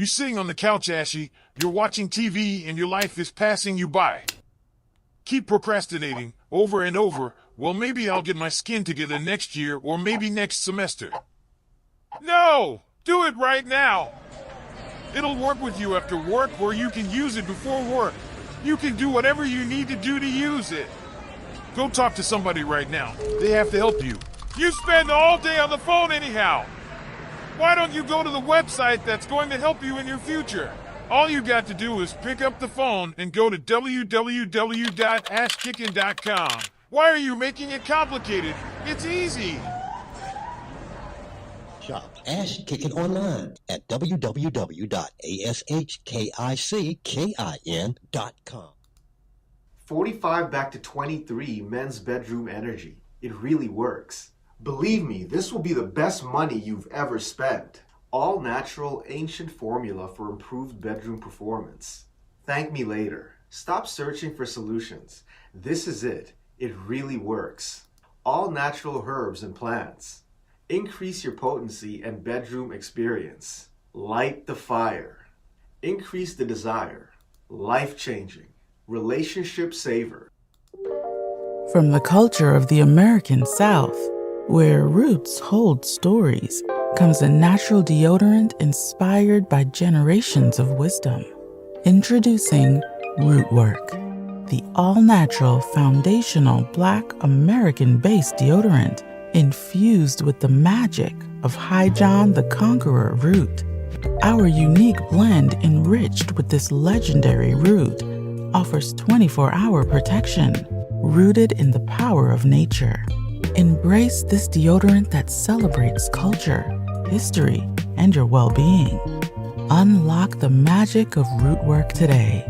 You're sitting on the couch, Ashy. You're watching TV and your life is passing you by. Keep procrastinating over and over. Well, maybe I'll get my skin together next year or maybe next semester. No! Do it right now! It'll work with you after work, or you can use it before work. You can do whatever you need to do to use it. Go talk to somebody right now. They have to help you. You spend all day on the phone anyhow. Why don't you go to the website that's going to help you in your future? All you got to do is pick up the phone and go to www.ashkickin.com. Why are you making it complicated? It's easy. Shop Ash Kicking online at www.ashkickin.com. 45 back to 23 men's bedroom energy. It really works. Believe me, this will be the best money you've ever spent. All natural, ancient formula for improved bedroom performance. Thank me later. Stop searching for solutions. This is it. It really works. All natural herbs and plants. Increase your potency and bedroom experience. Light the fire. Increase the desire. Life-changing. Relationship saver. From the culture of the American South, where roots hold stories, comes a natural deodorant inspired by generations of wisdom. Introducing Rootwork, the all-natural foundational Black American-based deodorant infused with the magic of High John the Conqueror root. Our unique blend enriched with this legendary root offers 24-hour protection, rooted in the power of nature. Embrace this deodorant that celebrates culture, history, and your well-being. Unlock the magic of Rootwork today.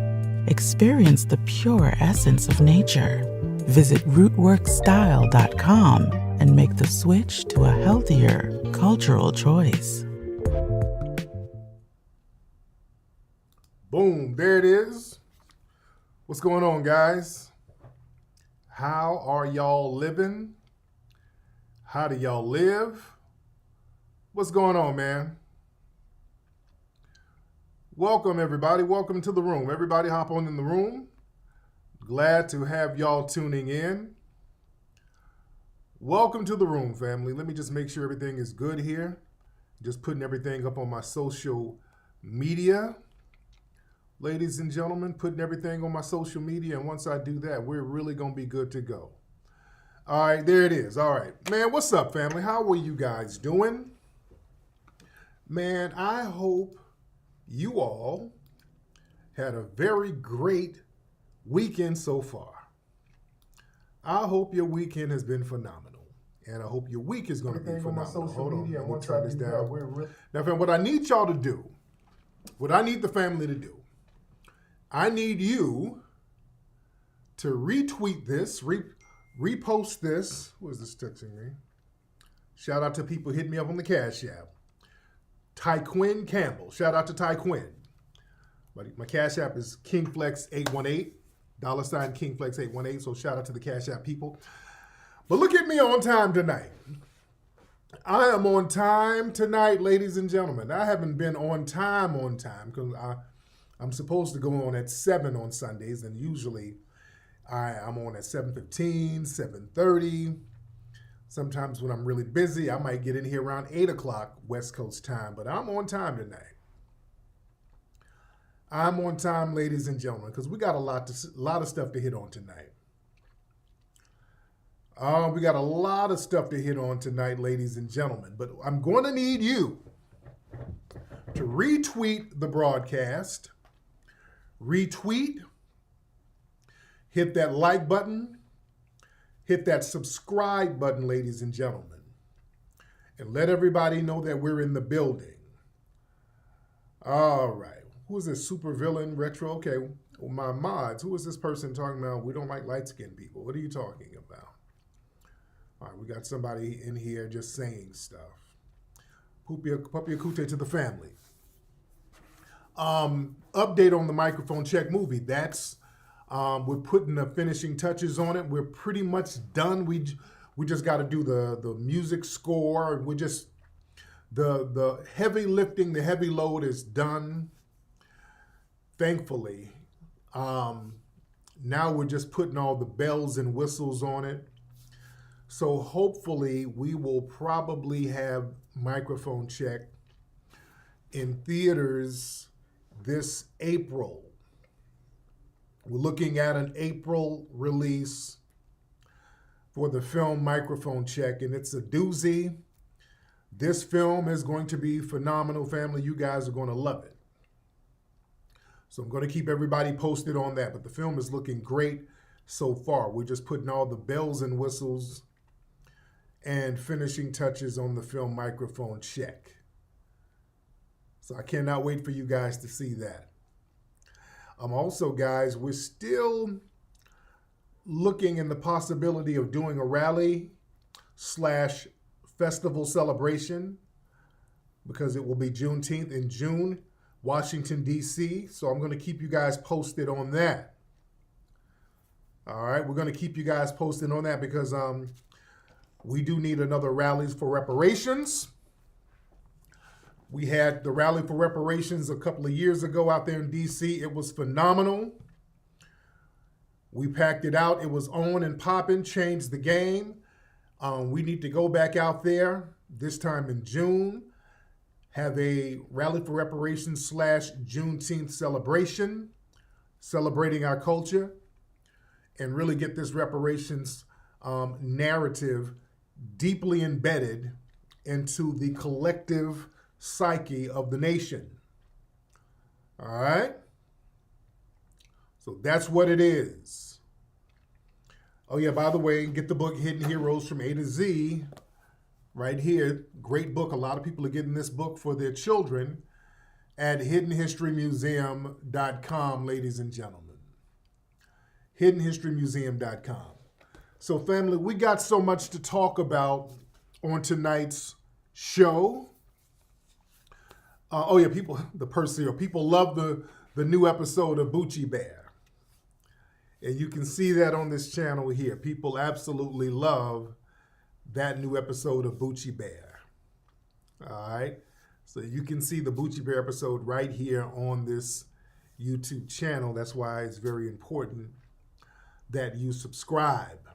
Experience the pure essence of nature. Visit rootworkstyle.com and make the switch to a healthier cultural choice. Boom, there it is. What's going on, guys? How are y'all living? How do y'all live? What's going on, man? Welcome, everybody. Welcome to the room. Everybody hop on in the room. Glad to have y'all tuning in. Welcome to the room, family. Let me just make sure everything is good here. Just putting everything up on my social media. Ladies and gentlemen, putting everything on my social media. And once I do that, we're really going to be good to go. All right, there it is. All right. Man, what's up, family? How are you guys doing? Man, I hope you all had a very great weekend so far. I hope your weekend has been phenomenal. And I hope your week is going to be phenomenal. Hold on, let me turn this down. Now, fam, what I need y'all to do, what I need the family to do, I need you to retweet this, repost this. Who is this texting me? Shout out to people hitting me up on the Cash App. Tyquin Campbell. Shout out to Tyquin. My Cash App is Kingflex818. $ Kingflex818. So shout out to the Cash App people. But look at me on time tonight. I am on time tonight, ladies and gentlemen. I haven't been on time because I'm supposed to go on at 7 on Sundays, and usually I'm on at 7:15, 7:30. Sometimes when I'm really busy, I might get in here around 8 o'clock West Coast time, but I'm on time tonight. I'm on time, ladies and gentlemen, because we got a lot of stuff to hit on tonight. We got a lot of stuff to hit on tonight, ladies and gentlemen, but I'm going to need you to retweet the broadcast, retweet, hit that like button, hit that subscribe button, ladies and gentlemen, and let everybody know that we're in the building. All right. Who is this supervillain retro? Okay, well, my mods. Who is this person talking about? We don't like light-skinned people. What are you talking about? All right, we got somebody in here just saying stuff. Puppy Akute to the family. Update on the microphone check movie. That's we're putting the finishing touches on it. We're pretty much done. We just got to do the music score. We're just The heavy lifting, the heavy load is done, thankfully. Now we're just putting all the bells and whistles on it. So hopefully we will probably have Microphone Check in theaters this April. We're looking at an April release for the film Microphone Check, and it's a doozy. This film is going to be phenomenal, family. You guys are going to love it. So I'm going to keep everybody posted on that, but the film is looking great so far. We're just putting all the bells and whistles and finishing touches on the film Microphone Check. So I cannot wait for you guys to see that. Also, guys, we're still looking in the possibility of doing a rally / festival celebration, because it will be Juneteenth in June, Washington, D.C. So I'm going to keep you guys posted on that. All right, we're going to keep you guys posted on that because we do need another rallies for reparations. We had the rally for reparations a couple of years ago out there in D.C. It was phenomenal. We packed it out. It was on and popping, changed the game. We need to go back out there this time in June, have a rally for reparations / Juneteenth celebration, celebrating our culture, and really get this reparations narrative deeply embedded into the collective psyche of the nation. All right? So that's what it is. Oh yeah, by the way, get the book Hidden Heroes from A to Z right here. Great book. A lot of people are getting this book for their children at hiddenhistorymuseum.com, ladies and gentlemen. hiddenhistorymuseum.com. So family, we got so much to talk about on tonight's show. Oh yeah, people love the new episode of Bucci Bear. And you can see that on this channel here. People absolutely love that new episode of Bucci Bear. All right. So you can see the Bucci Bear episode right here on this YouTube channel. That's why it's very important that you subscribe.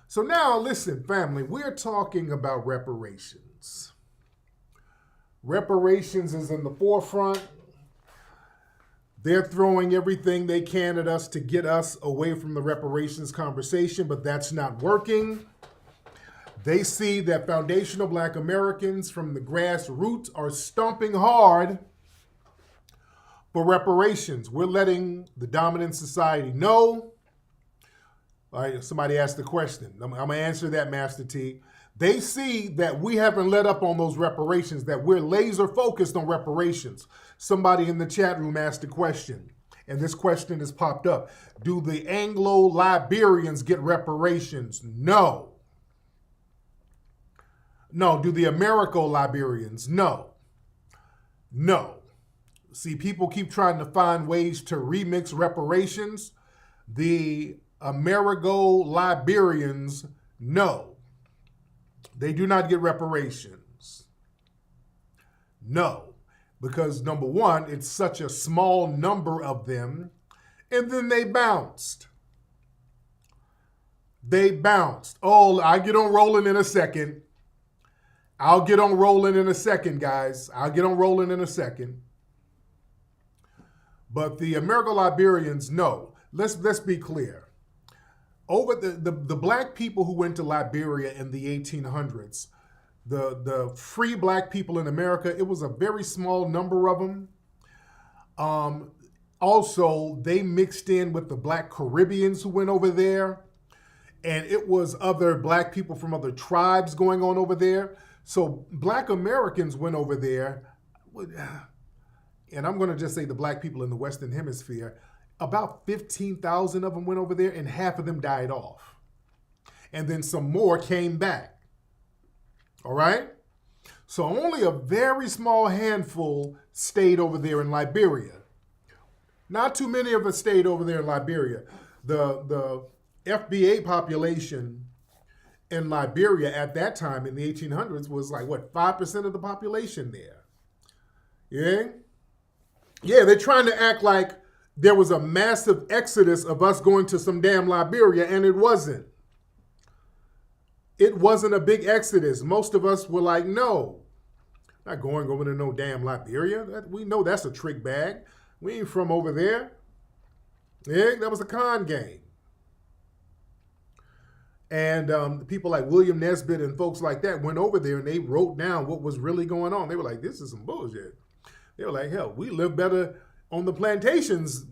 So now listen, family, we're talking about reparations. Reparations is in the forefront. They're throwing everything they can at us to get us away from the reparations conversation, but that's not working. They see that foundational Black Americans from the grassroots are stomping hard for reparations. We're letting the dominant society know. All right, somebody asked the question. I'm going to answer that, Master T. They see that we haven't let up on those reparations, that we're laser focused on reparations. Somebody in the chat room asked a question, and this question has popped up. Do the Anglo-Liberians get reparations? No. No. Do the Americo-Liberians? No. No. See, people keep trying to find ways to remix reparations. The Americo-Liberians, no. They do not get reparations. No, because number one, it's such a small number of them, and then they bounced. They bounced. Oh, I'll get on rolling in a second. I'll get on rolling in a second, guys. I'll get on rolling in a second. But the Americo-Liberians, no. Let's be clear. Over the Black people who went to Liberia in the 1800s, the free Black people in America, it was a very small number of them. Also, they mixed in with the Black Caribbeans who went over there, and it was other Black people from other tribes going on over there. So Black Americans went over there, and I'm going to just say the Black people in the Western Hemisphere. About 15,000 of them went over there, and half of them died off. And then some more came back. All right? So only a very small handful stayed over there in Liberia. Not too many of us stayed over there in Liberia. The FBA population in Liberia at that time in the 1800s was like, what, 5% of the population there? Yeah? Yeah, they're trying to act like there was a massive exodus of us going to some damn Liberia, and it wasn't. It wasn't a big exodus. Most of us were like, no, not going over to no damn Liberia. We know that's a trick bag. We ain't from over there. Yeah, that was a con game. And people like William Nesbitt and folks like that went over there and they wrote down what was really going on. They were like, this is some bullshit. They were like, hell, we live better on the plantations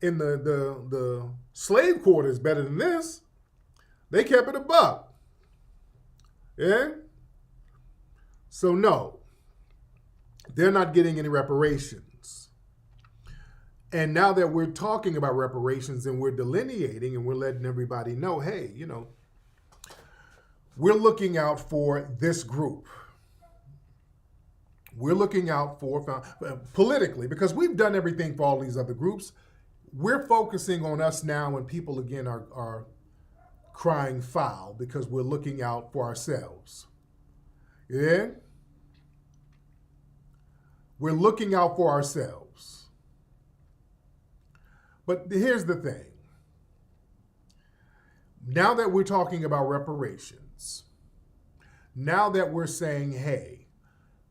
in the slave quarters better than this. They kept it a buck. Yeah? So no, they're not getting any reparations. And now that we're talking about reparations and we're delineating and we're letting everybody know, hey, you know, we're looking out for this group. We're looking out for politically, because we've done everything for all these other groups. We're focusing on us now, and people again are crying foul because we're looking out for ourselves. Yeah? We're looking out for ourselves. But here's the thing. Now that we're talking about reparations, now that we're saying, hey,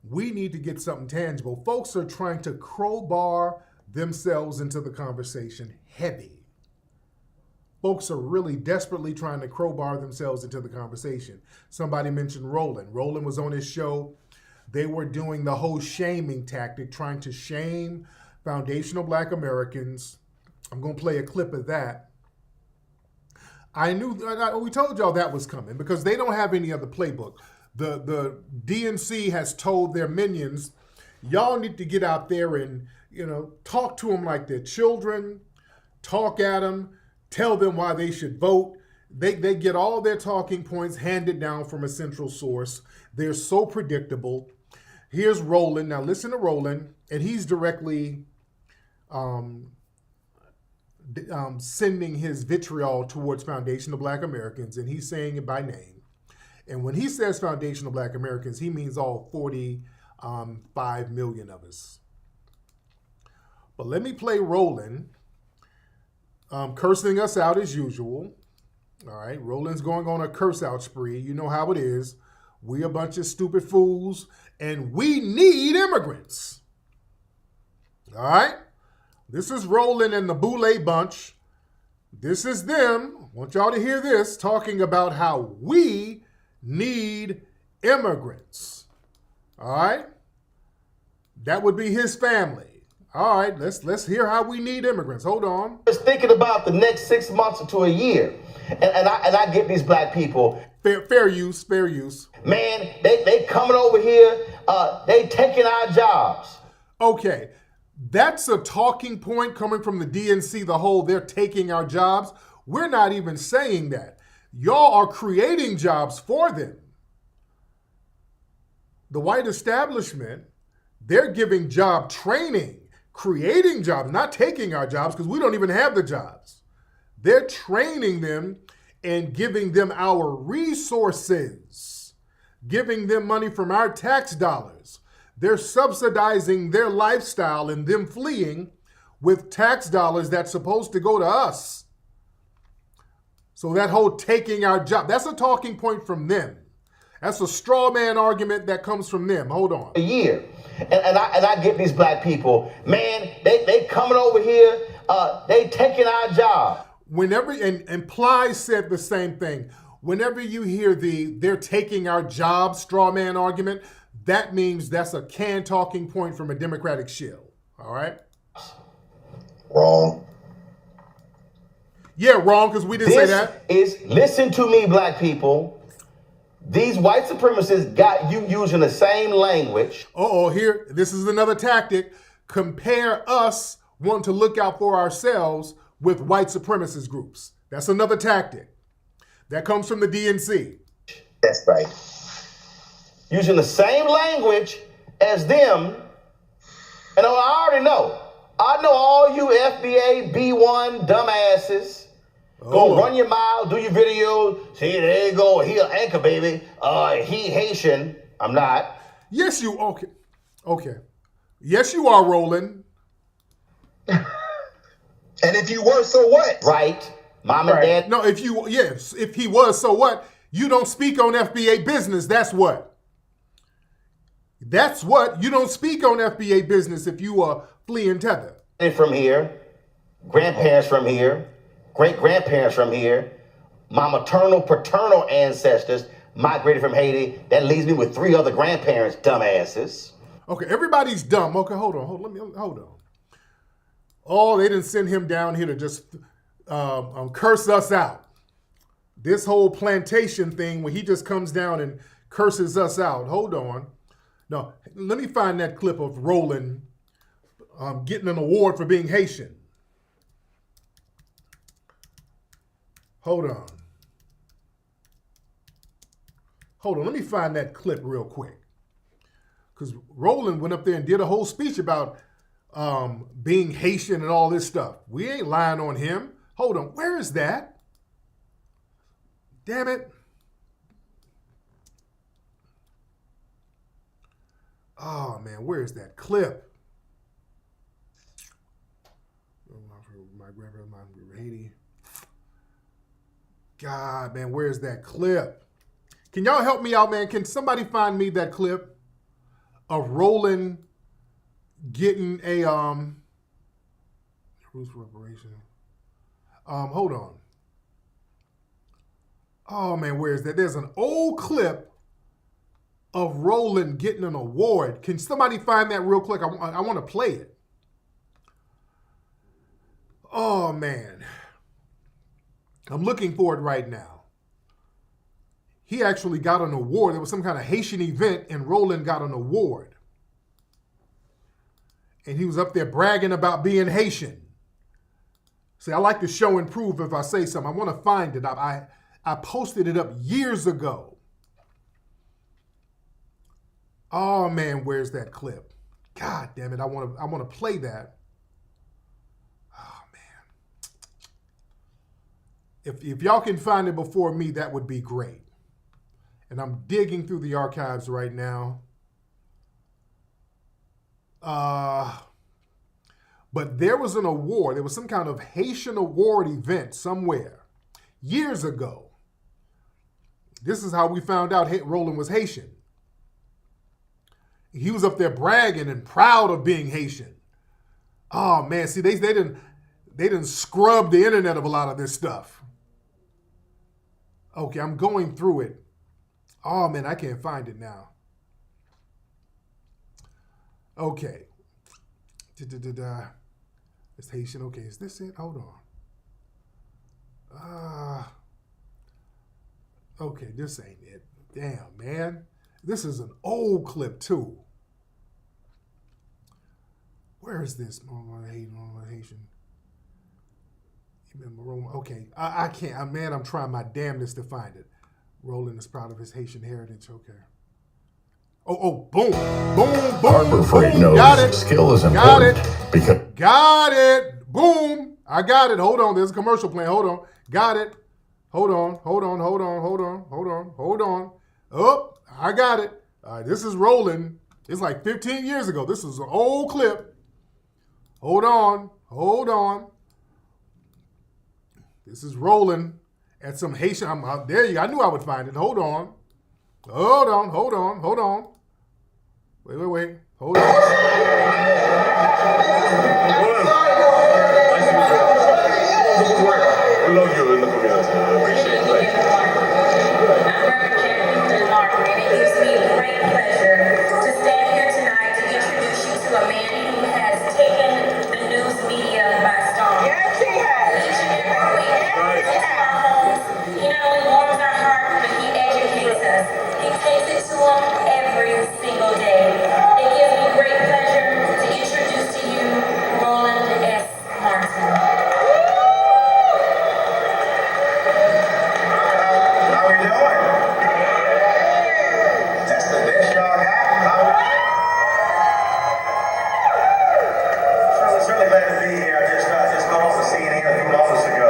we need to get something tangible, folks are trying to crowbar themselves into the conversation heavy. Folks are really desperately trying to crowbar themselves into the conversation. Somebody mentioned Roland. Roland was on his show. They were doing the whole shaming tactic, trying to shame foundational Black Americans. I'm going to play a clip of that. We told y'all that was coming because they don't have any other playbook. The DNC has told their minions, y'all need to get out there and, you know, talk to them like they're children, talk at them, tell them why they should vote. They get all their talking points handed down from a central source. They're so predictable. Here's Roland. Now listen to Roland, and he's directly sending his vitriol towards foundational Black Americans, and he's saying it by name. And when he says foundational Black Americans, he means all 45 million of us. But let me play Roland cursing us out as usual. All right, Roland's going on a curse out spree. You know how it is. We a bunch of stupid fools, and we need immigrants. All right? This is Roland and the Boule bunch. This is them. I want y'all to hear this, talking about how we need immigrants. All right? That would be his family. All right, let's hear how we need immigrants. Hold on. Just thinking about the next 6 months to a year, and I get these Black people. Fair use. Man, they coming over here. They taking our jobs. Okay, that's a talking point coming from the DNC. The whole they're taking our jobs. We're not even saying that. Y'all are creating jobs for them. The white establishment, they're giving job training. Creating jobs, not taking our jobs, because we don't even have the jobs. They're training them and giving them our resources, giving them money from our tax dollars. They're subsidizing their lifestyle and them fleeing with tax dollars that's supposed to go to us. So that whole taking our job, that's a talking point from them. That's a straw man argument that comes from them. Hold on. A year. And I get these Black people, man, they coming over here, they taking our job. Whenever, and Ply said the same thing. Whenever you hear they're taking our job straw man argument, that means that's a can talking point from a Democratic shill. All right? Wrong. Yeah, wrong, because we didn't say that. Listen to me, Black people. These white supremacists got you using the same language. Here, this is another tactic. Compare us wanting to look out for ourselves with white supremacist groups. That's another tactic. That comes from the DNC. That's right. Using the same language as them. And I already know. I know all you FBA B1 dumbasses. Go run your mile, do your video. See, there you go. He an anchor, baby. He Haitian. I'm not. Yes, you okay. Yes, you are, Roland. And if you were, so what? Right. Mom and dad. No, if he was, so what? You don't speak on FBA business. That's what. That's what. You don't speak on FBA business if you are fleeing tether. From here, grandparents from here, great-grandparents from here, my maternal, paternal ancestors migrated from Haiti. That leaves me with 3 other grandparents, dumbasses. Okay, everybody's dumb. Okay, hold on. Oh, they didn't send him down here to just curse us out. This whole plantation thing, when he just comes down and curses us out. Hold on. No, let me find that clip of Roland getting an award for being Haitian. Hold on, let me find that clip real quick. Because Roland went up there and did a whole speech about being Haitian and all this stuff. We ain't lying on him. Hold on, where is that? Damn it. Oh man, where is that clip? My grandfather, my Haiti. God, man, where's that clip? Can y'all help me out, man? Can somebody find me that clip of Roland getting a reparation? Hold on. Oh man, where is that? There's an old clip of Roland getting an award. Can somebody find that real quick? I want to play it. Oh man. I'm looking for it right now. He actually got an award. There was some kind of Haitian event and Roland got an award. And he was up there bragging about being Haitian. See, I like to show and prove if I say something. I want to find it. I posted it up years ago. Oh man, where's that clip? God damn it, I want to play that. If y'all can find it before me, that would be great. And I'm digging through the archives right now. But there was an award. There was some kind of Haitian award event somewhere years ago. This is how we found out Roland was Haitian. He was up there bragging and proud of being Haitian. Oh man, see, they didn't scrub the internet of a lot of this stuff. Okay, I'm going through it. Oh man, I can't find it now. Okay. It's Haitian. Okay, is this it? Hold on. Okay, this ain't it. Damn, man. This is an old clip too. Where is this? Haitian. Okay, I can't. Man, I'm trying my damnedest to find it. Roland is proud of his Haitian heritage. Okay. Oh, boom. Harbor Freight knows got it. Skill is important. Got it. Boom. I got it. Hold on. There's a commercial playing. Hold on. Got it. Hold on. Oh, I got it. All right, this is Roland. It's like 15 years ago. This is an old clip. Hold on. This is Roland at some Haitian. There you go. I knew I would find it. Hold on. Wait. Hold on. We love you in the community. I appreciate it. Thank you. It gives me great pleasure to stand here tonight to introduce you to a man who has taken the news media by storm. Yes, he has. Each and every week, in our homes, he not only warms our heart, but he educates us. He takes it to them every single day. It gives me great pleasure to introduce to you Roland S. Martin. How we doing? That's the best y'all got. So I was really glad to be here. I just got off the scene here a few moments ago.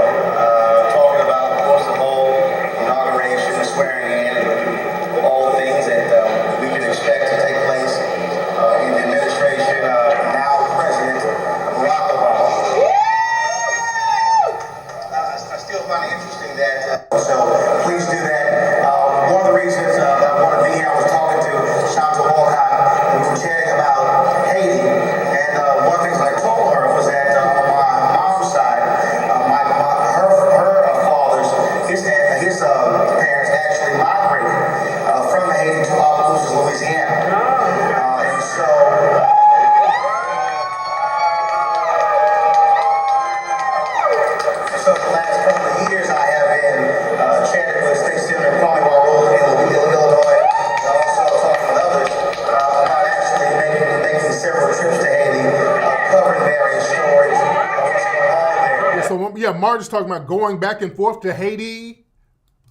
yeah, Marty's talking about going back and forth to Haiti.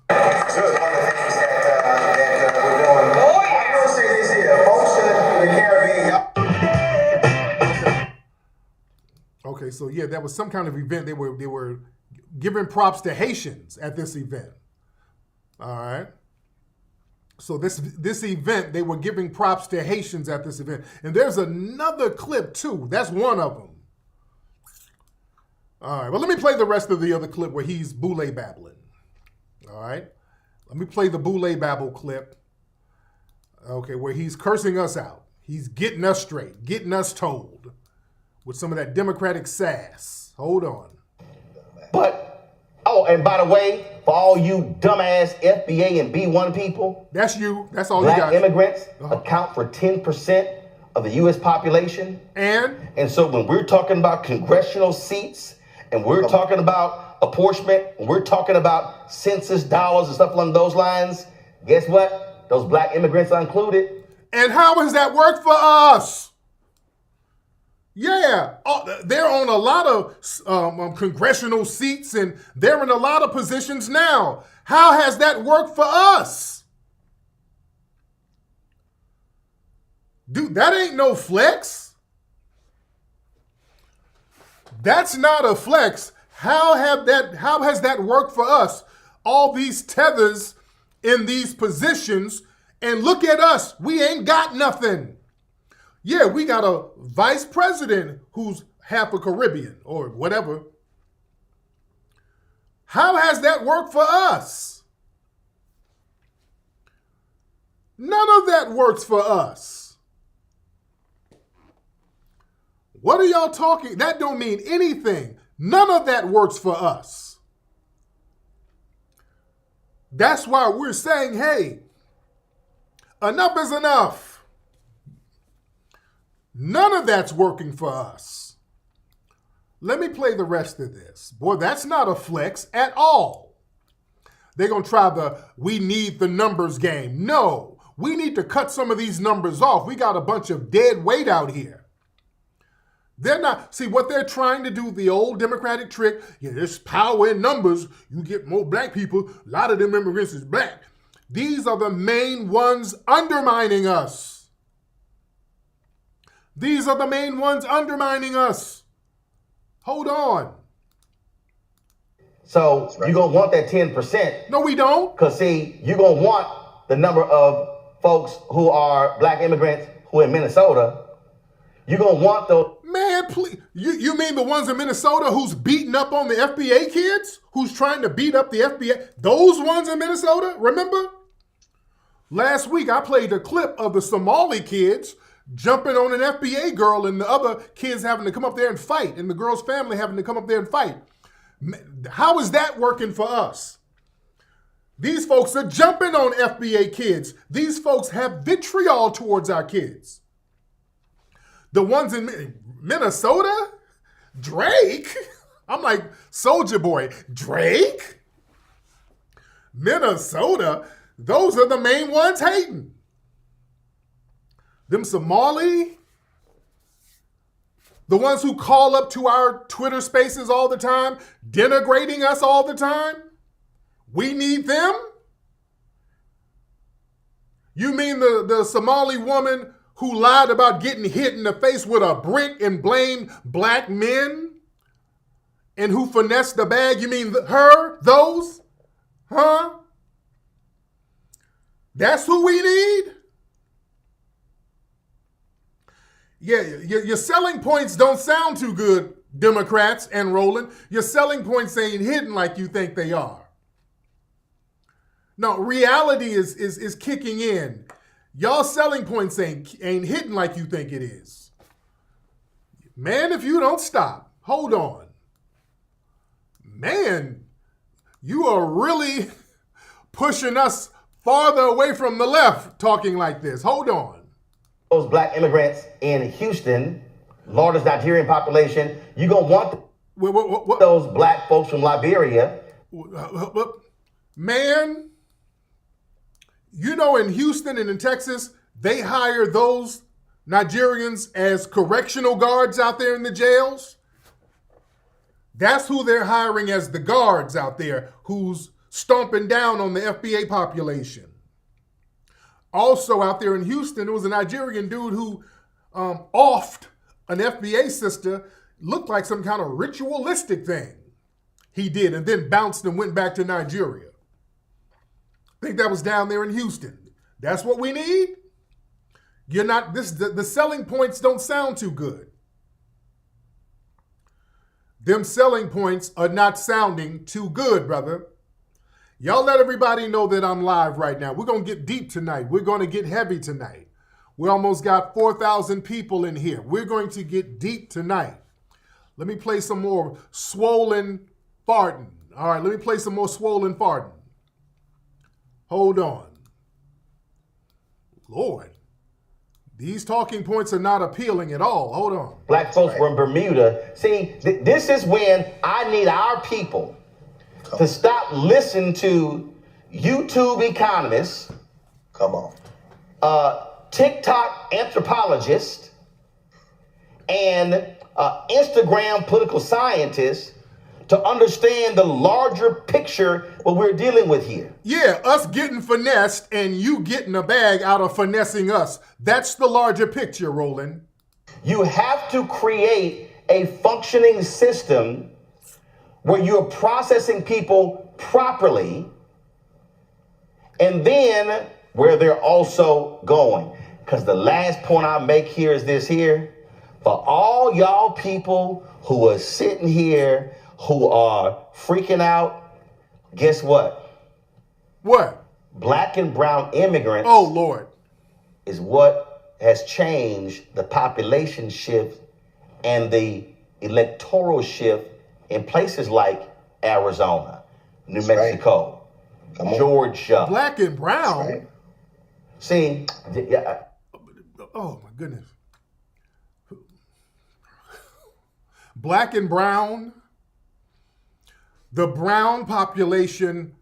One of the things that we're doing. Oh, yeah. I'm going to say this here. Folks in the Caribbean. Okay, so yeah, that was some kind of event. They were giving props to Haitians at this event. All right. So this event, they were giving props to Haitians at this event. And there's another clip too. That's one of them. All right, well, let me play the rest of the other clip where he's boule babbling. All right, let me play the boule babble clip. Okay, where he's cursing us out. He's getting us straight, getting us told with some of that Democratic sass. Hold on. But, oh, and by the way, for all you dumbass FBA and B1 people, that's you. That's all black you got. Immigrants account for 10% of the U.S. population. And so when we're talking about congressional seats, and we're talking about apportionment, and we're talking about census dollars and stuff along those lines, guess what? Those black immigrants are included. And how has that worked for us? Yeah, they're on a lot of congressional seats, and they're in a lot of positions now. How has that worked for us? Dude, that ain't no flex. That's not a flex. How has that worked for us? All these tethers in these positions, and look at us. We ain't got nothing. Yeah, we got a vice president who's half a Caribbean or whatever. How has that worked for us? None of that works for us. What are y'all talking? That don't mean anything. None of that works for us. That's why we're saying, hey, enough is enough. None of that's working for us. Let me play the rest of this. Boy, that's not a flex at all. They're going to try we need the numbers game. No, we need to cut some of these numbers off. We got a bunch of dead weight out here. They're not, see what they're trying to do, the old Democratic trick, yeah, there's power in numbers. You get more black people, a lot of them immigrants is black. These are the main ones undermining us. These are the main ones undermining us. Hold on. So you're going to want that 10%. No, we don't. Because see, you're going to want the number of folks who are black immigrants who are in Minnesota. You're going to want those. Man, please. You mean the ones in Minnesota who's beating up on the FBA kids? Who's trying to beat up the FBA? Those ones in Minnesota? Remember? Last week, I played a clip of the Somali kids jumping on an FBA girl and the other kids having to come up there and fight, and the girl's family having to come up there and fight. How is that working for us? These folks are jumping on FBA kids. These folks have vitriol towards our kids. The ones in Minnesota? Drake? I'm like, Soldier Boy. Drake? Minnesota? Those are the main ones hating. Them Somali? The ones who call up to our Twitter spaces all the time, denigrating us all the time? We need them? You mean the Somali woman who lied about getting hit in the face with a brick and blamed black men? And who finessed the bag? You mean her? Those? Huh? That's who we need? Yeah, your selling points don't sound too good, Democrats and Roland. Your selling points ain't hidden like you think they are. No, reality is kicking in. Y'all selling points ain't hidden like you think it is. Man, if you don't stop, hold on. Man, you are really pushing us farther away from the left talking like this. Hold on. Those black immigrants in Houston, largest Nigerian population, you're going to want what? Those black folks from Liberia. Man, you know, in Houston and in Texas, they hire those Nigerians as correctional guards out there in the jails. That's who they're hiring as the guards out there, who's stomping down on the FBA population. Also out there in Houston, there was a Nigerian dude who offed an FBA sister, looked like some kind of ritualistic thing he did, and then bounced and went back to Nigeria. I think that was down there in Houston. That's what we need? You're not, the selling points don't sound too good. Them selling points are not sounding too good, brother. Y'all let everybody know that I'm live right now. We're going to get deep tonight. We're going to get heavy tonight. We almost got 4,000 people in here. We're going to get deep tonight. Let me play some more swollen farting. All right, let me play some more swollen farting. Hold on. Lord, these talking points are not appealing at all. Hold on. Black folks were in Bermuda. See, this is when I need our people to stop listening to YouTube economists. Come on. TikTok anthropologists, and Instagram political scientists to understand the larger picture what we're dealing with here. Yeah, us getting finessed and you getting a bag out of finessing us. That's the larger picture, Roland. You have to create a functioning system where you're processing people properly, and then where they're also going. Because the last point I make here is this here. For all y'all people who are sitting here who are freaking out, guess what? What? Black and brown immigrants. Oh, Lord. Is what has changed the population shift and the electoral shift in places like Arizona, New Mexico, Georgia. Black and brown? Right. See, yeah. Oh, my goodness. Black and brown? The brown population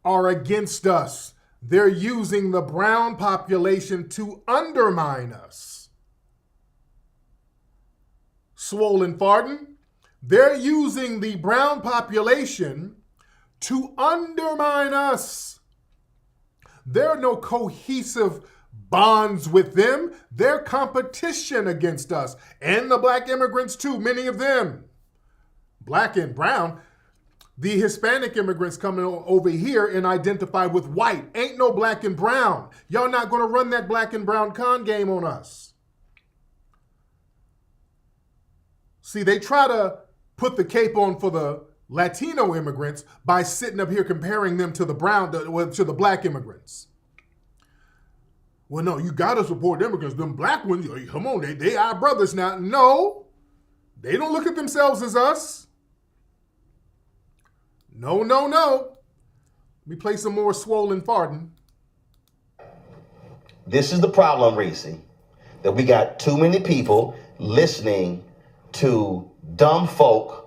are against us. They're using the brown population to undermine us. Swollen farting. They're using the brown population to undermine us. There are no cohesive bonds with them. They're competition against us. And the black immigrants too, many of them. Black and brown. The Hispanic immigrants coming over here and identify with white. Ain't no black and brown. Y'all not going to run that black and brown con game on us. See, they try to put the cape on for the Latino immigrants by sitting up here comparing them to the to the black immigrants. Well, no, you got to support immigrants. Them black ones, come on, they our brothers now. No, they don't look at themselves as us. No, no, no. Let me play some more swollen farting. This is the problem, Reese, that we got too many people listening to dumb folk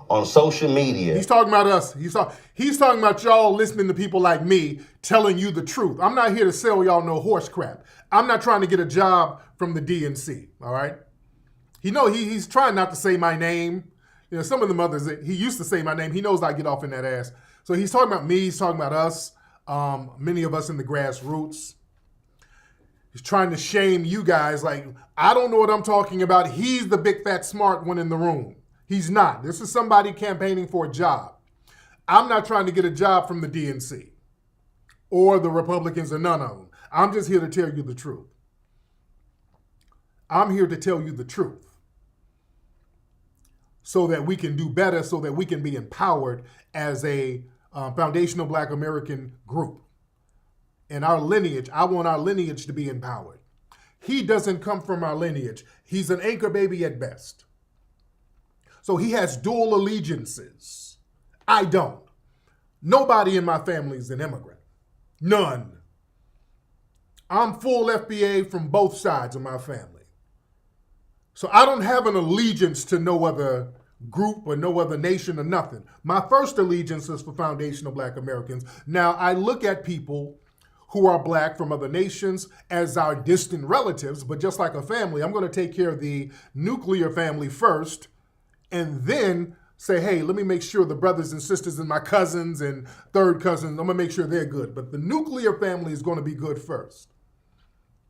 on social media. He's talking about us. He's talking about y'all listening to people like me telling you the truth. I'm not here to sell y'all no horse crap. I'm not trying to get a job from the DNC, all right? He's trying not to say my name. You know, some of them others, he used to say my name. He knows I get off in that ass. So he's talking about me. He's talking about us, many of us in the grassroots. He's trying to shame you guys like, I don't know what I'm talking about. He's the big, fat, smart one in the room. He's not. This is somebody campaigning for a job. I'm not trying to get a job from the DNC or the Republicans or none of them. I'm just here to tell you the truth. I'm here to tell you the truth so that we can do better, so that we can be empowered as a foundational Black American group. And our lineage, I want our lineage to be empowered. He doesn't come from our lineage. He's an anchor baby at best. So he has dual allegiances. I don't. Nobody in my family is an immigrant. None. I'm full FBA from both sides of my family. So I don't have an allegiance to no other group or no other nation or nothing. My first allegiance is for foundational Black Americans. Now, I look at people who are Black from other nations as our distant relatives, but just like a family, I'm going to take care of the nuclear family first and then say, hey, let me make sure the brothers and sisters and my cousins and third cousins, I'm going to make sure they're good. But the nuclear family is going to be good first.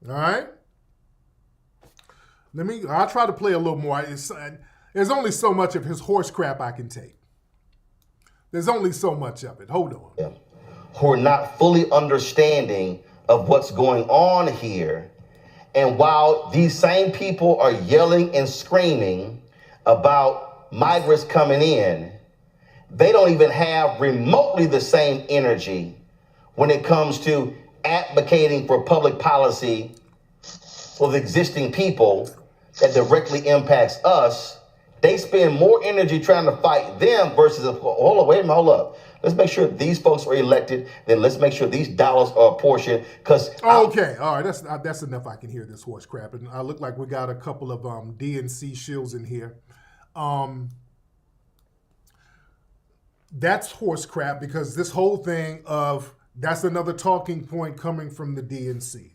All right? I'll try to play a little more. There's only so much of his horse crap I can take. There's only so much of it. Hold on. Yeah. Who are not fully understanding of what's going on here. And while these same people are yelling and screaming about migrants coming in, they don't even have remotely the same energy when it comes to advocating for public policy for the existing people that directly impacts us. They spend more energy trying to fight them versus, hold up. Let's make sure these folks are elected. Then let's make sure these dollars are apportioned. Okay, all right, that's enough. I can hear this horse crap, and I look like we got a couple of DNC shills in here. That's horse crap because this whole thing that's another talking point coming from the DNC.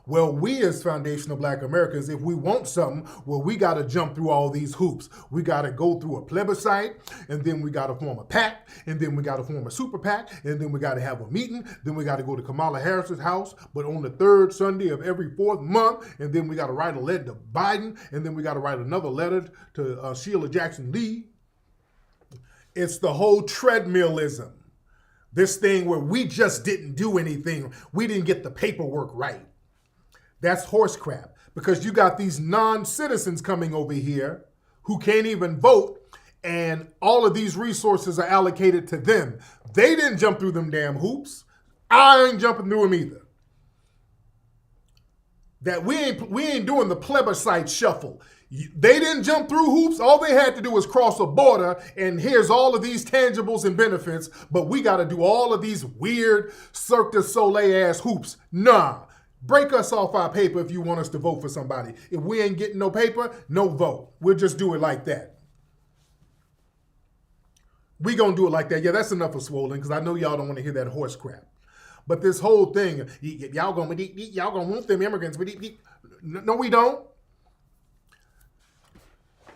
Well, we as foundational Black Americans, if we want something, well, we got to jump through all these hoops. We got to go through a plebiscite, and then we got to form a PAC, and then we got to form a super PAC, and then we got to have a meeting. Then we got to go to Kamala Harris's house, but on the third Sunday of every fourth month, and then we got to write a letter to Biden, and then we got to write another letter to Sheila Jackson Lee. It's the whole treadmillism. This thing where we just didn't do anything. We didn't get the paperwork right. That's horse crap because you got these non-citizens coming over here who can't even vote, and all of these resources are allocated to them. They didn't jump through them damn hoops. I ain't jumping through them either. That we ain't doing the plebiscite shuffle. They didn't jump through hoops. All they had to do was cross a border, and here's all of these tangibles and benefits, but we got to do all of these weird Cirque du Soleil ass hoops. Nah. Break us off our paper if you want us to vote for somebody. If we ain't getting no paper, no vote. We'll just do it like that. We gonna do it like that. Yeah, that's enough of swollen because I know y'all don't want to hear that horse crap. But this whole thing, y'all gonna want them immigrants. No, we don't.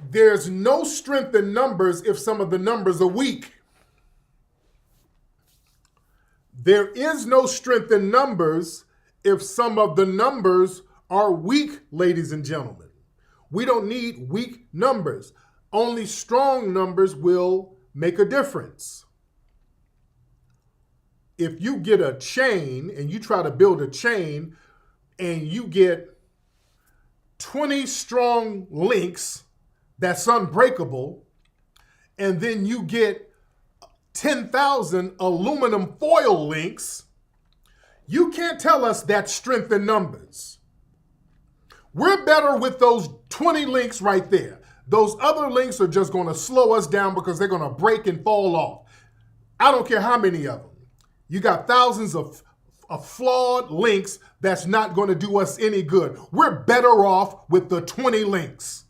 There's no strength in numbers if some of the numbers are weak. There is no strength in numbers if some of the numbers are weak, ladies and gentlemen. We don't need weak numbers. Only strong numbers will make a difference. If you get a chain and you try to build a chain and you get 20 strong links that's unbreakable, and then you get 10,000 aluminum foil links, you can't tell us that's strength in numbers. We're better with those 20 links right there. Those other links are just going to slow us down because they're going to break and fall off. I don't care how many of them. You got thousands of flawed links that's not going to do us any good. We're better off with the 20 links.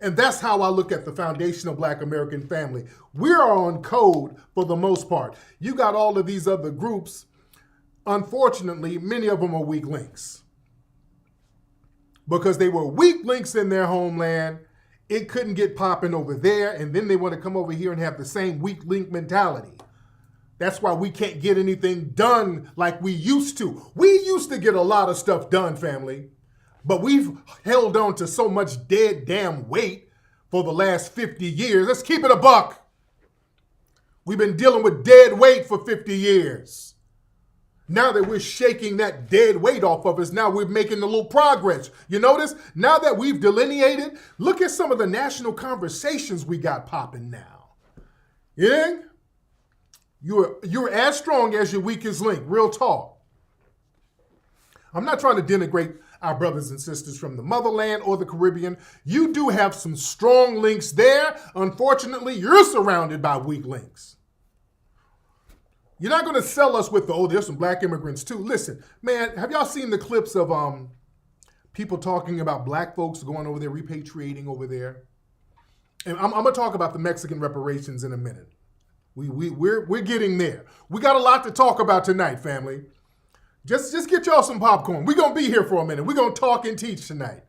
And that's how I look at the foundational Black American family. We are on code for the most part. You got all of these other groups. Unfortunately, many of them are weak links. Because they were weak links in their homeland, it couldn't get popping over there, and then they want to come over here and have the same weak link mentality. That's why we can't get anything done like we used to. We used to get a lot of stuff done, family, but we've held on to so much dead damn weight for the last 50 years. Let's keep it a buck. We've been dealing with dead weight for 50 years. Now that we're shaking that dead weight off of us, now we're making a little progress. You notice? Now that we've delineated, look at some of the national conversations we got popping now. Yeah? You're as strong as your weakest link. Real talk. I'm not trying to denigrate our brothers and sisters from the motherland or the Caribbean. You do have some strong links there. Unfortunately, you're surrounded by weak links. You're not going to sell us with there's some Black immigrants too. Listen, man, have y'all seen the clips of people talking about Black folks going over there, repatriating over there? And I'm going to talk about the Mexican reparations in a minute. We're getting there. We got a lot to talk about tonight, family. Just get y'all some popcorn. We're going to be here for a minute. We're going to talk and teach tonight.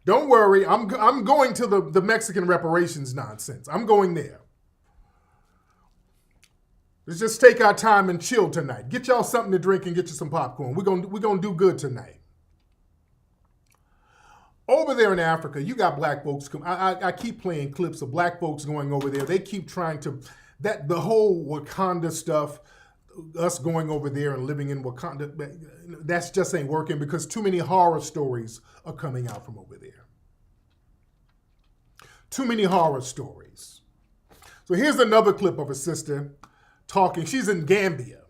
Don't worry. I'm going to the Mexican reparations nonsense. I'm going there. Let's just take our time and chill tonight. Get y'all something to drink and get you some popcorn. We're gonna do good tonight. Over there in Africa, you got black folks. I keep playing clips of black folks going over there. They keep trying to, the whole Wakanda stuff, us going over there and living in Wakanda, that's just ain't working because too many horror stories are coming out from over there. Too many horror stories. So here's another clip of a sister talking. She's in Gambia,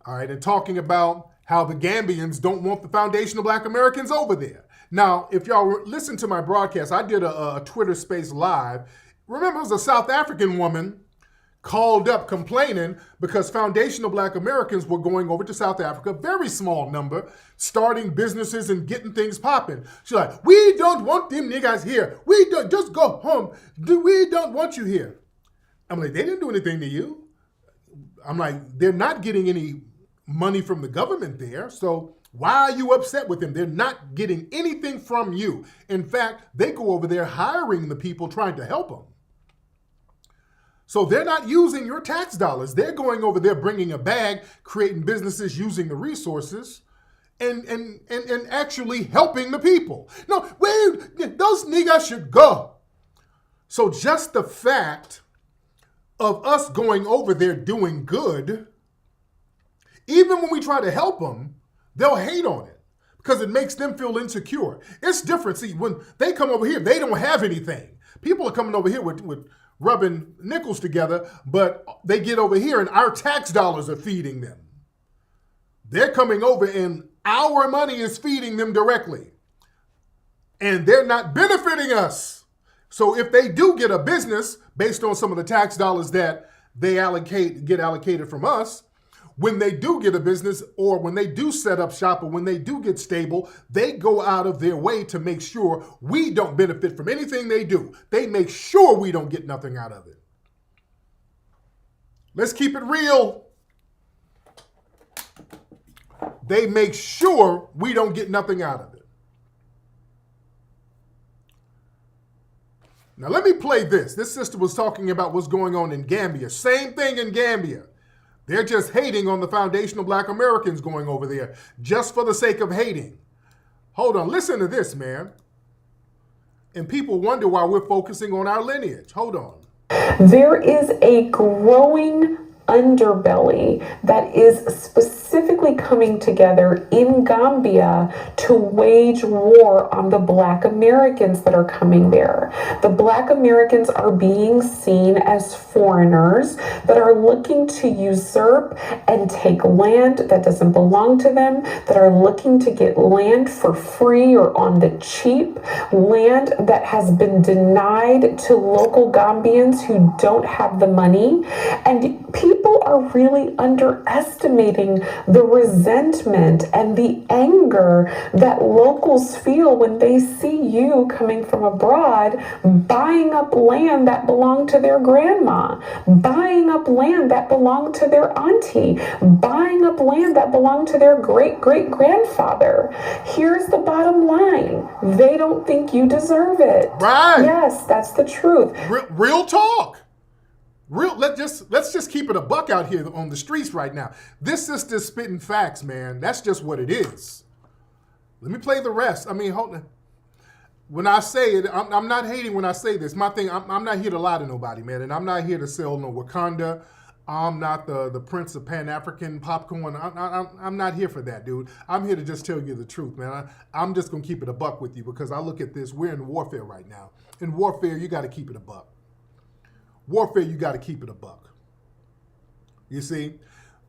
all right, and talking about how the Gambians don't want the foundation of black Americans over there. Now, if y'all listen to my broadcast, I did a Twitter space live. Remember, it was a South African woman called up complaining because foundational black Americans were going over to South Africa, very small number, starting businesses and getting things popping. She's like, we don't want them niggas here. We don't, just go home. We don't want you here. I'm like, they didn't do anything to you. I'm like, they're not getting any money from the government there, so why are you upset with them? They're not getting anything from you. In fact, they go over there hiring the people trying to help them. So they're not using your tax dollars. They're going over there bringing a bag, creating businesses using the resources, and actually helping the people. No, wait, those niggas should go. So just the fact of us going over there doing good, even when we try to help them, they'll hate on it because it makes them feel insecure. It's different. See, when they come over here, they don't have anything. People are coming over here with rubbing nickels together, but they get over here and our tax dollars are feeding them. They're coming over and our money is feeding them directly. And they're not benefiting us. So if they do get a business based on some of the tax dollars that they get allocated from us, when they do get a business or when they do set up shop or when they do get stable, they go out of their way to make sure we don't benefit from anything they do. They make sure we don't get nothing out of it. Let's keep it real. They make sure we don't get nothing out of it. Now let me play this. This sister was talking about what's going on in Gambia. Same thing in Gambia. They're just hating on the foundational black Americans going over there just for the sake of hating. Hold on, listen to this, man. And people wonder why we're focusing on our lineage. Hold on. There is a growing underbelly that is specifically coming together in Gambia to wage war on the Black Americans that are coming there. The Black Americans are being seen as foreigners that are looking to usurp and take land that doesn't belong to them, that are looking to get land for free or on the cheap, land that has been denied to local Gambians who don't have the money. And people are really underestimating the resentment and the anger that locals feel when they see you coming from abroad buying up land that belonged to their grandma, buying up land that belonged to their auntie, buying up land that belonged to their great-great-grandfather. Here's the bottom line. They don't think you deserve it. Right. Yes, that's the truth. Real talk. Let's just keep it a buck out here on the streets right now. This sister's spitting facts, man. That's just what it is. Let me play the rest. I mean, hold on. When I say it, I'm not hating when I say this. My thing, I'm not here to lie to nobody, man. And I'm not here to sell no Wakanda. I'm not the Prince of Pan-African popcorn. I'm not here for that, dude. I'm here to just tell you the truth, man. I'm just going to keep it a buck with you because I look at this. We're in warfare right now. In warfare, you got to keep it a buck. Warfare, you got to keep it a buck. You see,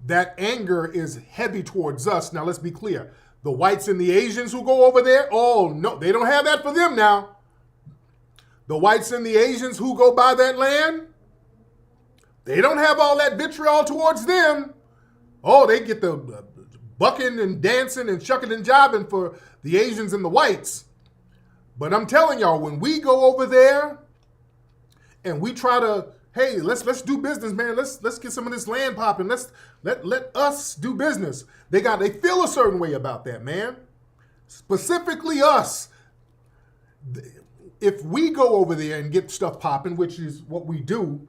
that anger is heavy towards us. Now, let's be clear. The whites and the Asians who go over there, oh, no, they don't have that for them now. The whites and the Asians who go buy that land, they don't have all that vitriol towards them. Oh, they get the bucking and dancing and shucking and jiving for the Asians and the whites. But I'm telling y'all, when we go over there, and we try to, hey, let's do business, man. Let's get some of this land popping. Let us do business. They feel a certain way about that, man. Specifically us. If we go over there and get stuff popping, which is what we do,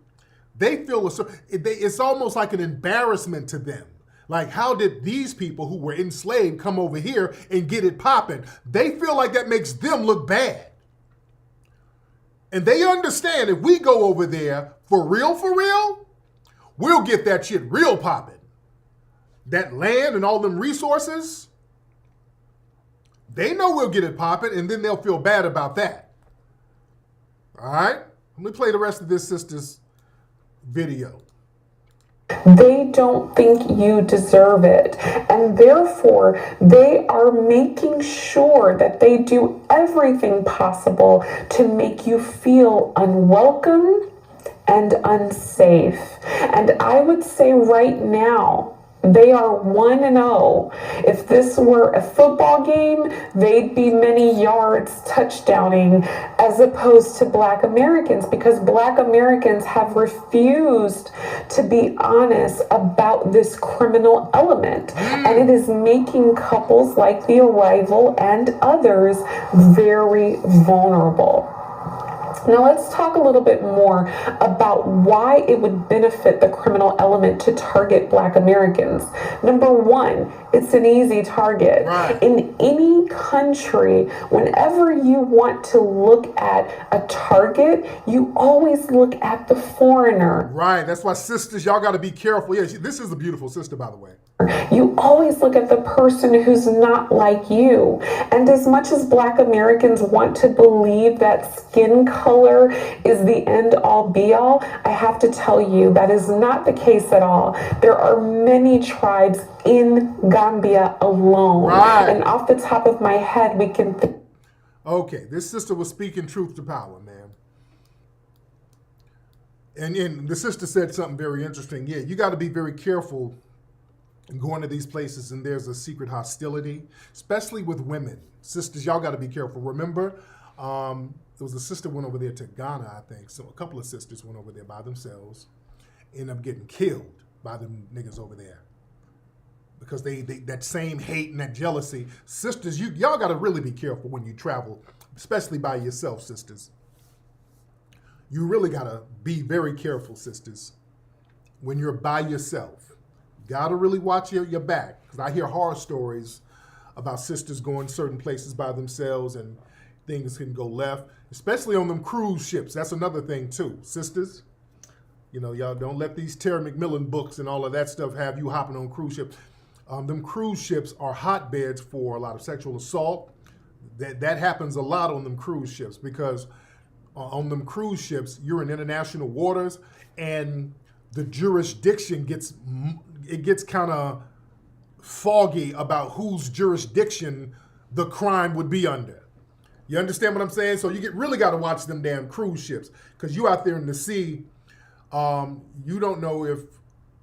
They feel it's almost like an embarrassment to them. Like, how did these people who were enslaved come over here and get it popping? They feel like that makes them look bad. And they understand if we go over there for real, we'll get that shit real popping. That land and all them resources, they know we'll get it popping, and then they'll feel bad about that. All right? Let me play the rest of this sister's video. They don't think you deserve it, and therefore they are making sure that they do everything possible to make you feel unwelcome and unsafe. And I would say right now, they are 1-0. If this were a football game, they'd be many yards touchdowning, as opposed to Black Americans, because Black Americans have refused to be honest about this criminal element. And it is making couples like the Arrival and others very vulnerable. Now let's talk a little bit more about why it would benefit the criminal element to target Black Americans. Number one, it's an easy target. Right. In any country, whenever you want to look at a target, you always look at the foreigner. Right. That's why, sisters, y'all got to be careful. Yeah, this is a beautiful sister, by the way. You always look at the person who's not like you. And as much as Black Americans want to believe that skin color is the end all be all, I have to tell you that is not the case at all. There are many tribes in Gambia alone. Right. And off the top of my head, we can... Okay, this sister was speaking truth to power, man. And the sister said something very interesting. Yeah, you got to be very careful going to these places, and there's a secret hostility, especially with women. Sisters, y'all got to be careful. Remember, there was a sister went over there to Ghana, I think. So a couple of sisters went over there by themselves, ended up getting killed by them niggas over there because they that same hate and that jealousy. Sisters, y'all got to really be careful when you travel, especially by yourself, sisters. You really got to be very careful, sisters, when you're by yourself. Got to really watch your back, because I hear horror stories about sisters going certain places by themselves and things can go left, especially on them cruise ships. That's another thing too. Sisters, y'all don't let these Terry McMillan books and all of that stuff have you hopping on cruise ships. Them cruise ships are hotbeds for a lot of sexual assault. That happens a lot on them cruise ships, because on them cruise ships, you're in international waters, and the jurisdiction gets kind of foggy about whose jurisdiction the crime would be under. You understand what I'm saying? So you really got to watch them damn cruise ships, because you out there in the sea, you don't know if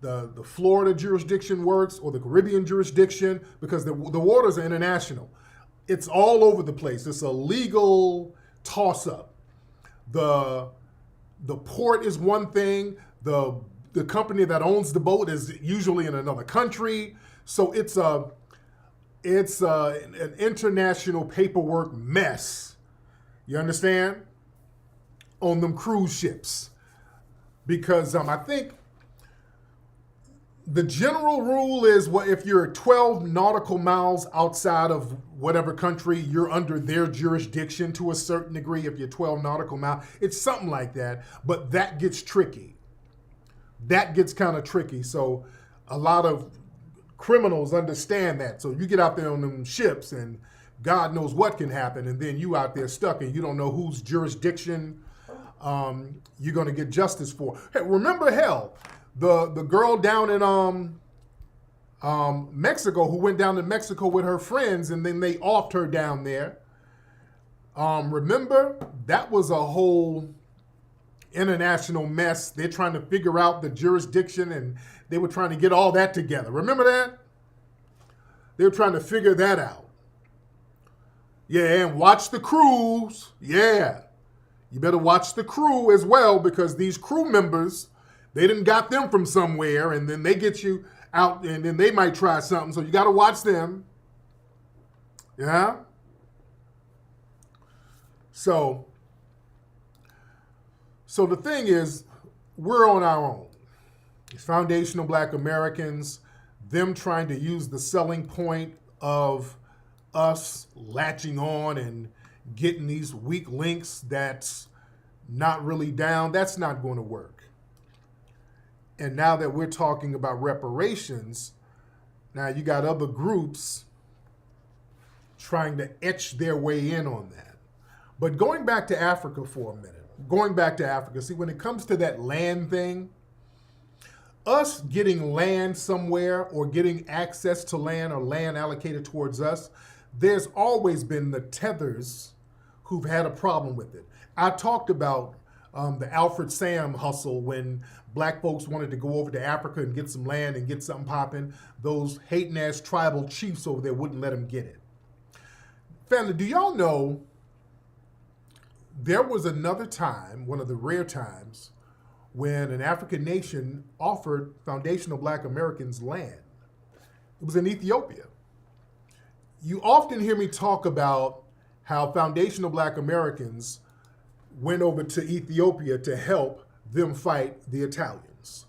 the Florida jurisdiction works or the Caribbean jurisdiction, because the waters are international. It's all over the place. It's a legal toss-up. The port is one thing. The company that owns the boat is usually in another country. So it's an international paperwork mess. You understand? On them cruise ships. Because I think the general rule is, if you're 12 nautical miles outside of whatever country, you're under their jurisdiction to a certain degree. If you're 12 nautical miles, it's something like that. But that gets tricky. That gets kind of tricky. So a lot of criminals understand that. So you get out there on them ships and God knows what can happen. And then you out there stuck and you don't know whose jurisdiction you're going to get justice for. Hey, remember, the girl down in Mexico, who went down to Mexico with her friends, and then they offed her down there. Remember, that was a whole international mess. They're trying to figure out the jurisdiction, and they were trying to get all that together. Remember that? They were trying to figure that out. Yeah, and watch the crews. Yeah. You better watch the crew as well, because these crew members, they done got them from somewhere, and then they get you out, and then they might try something. So you got to watch them. Yeah? So the thing is, we're on our own. It's foundational Black Americans, them trying to use the selling point of us latching on and getting these weak links that's not really down, that's not going to work. And now that we're talking about reparations, now you got other groups trying to etch their way in on that. But going back to Africa for a minute, see, when it comes to that land thing, us getting land somewhere or getting access to land or land allocated towards us, there's always been the tethers who've had a problem with it. I talked about the Alfred Sam hustle when Black folks wanted to go over to Africa and get some land and get something popping. Those hating-ass tribal chiefs over there wouldn't let them get it. Family, do y'all know there was another time, one of the rare times, when an African nation offered foundational Black Americans land? It was in Ethiopia. You often hear me talk about how foundational Black Americans went over to Ethiopia to help them fight the Italians.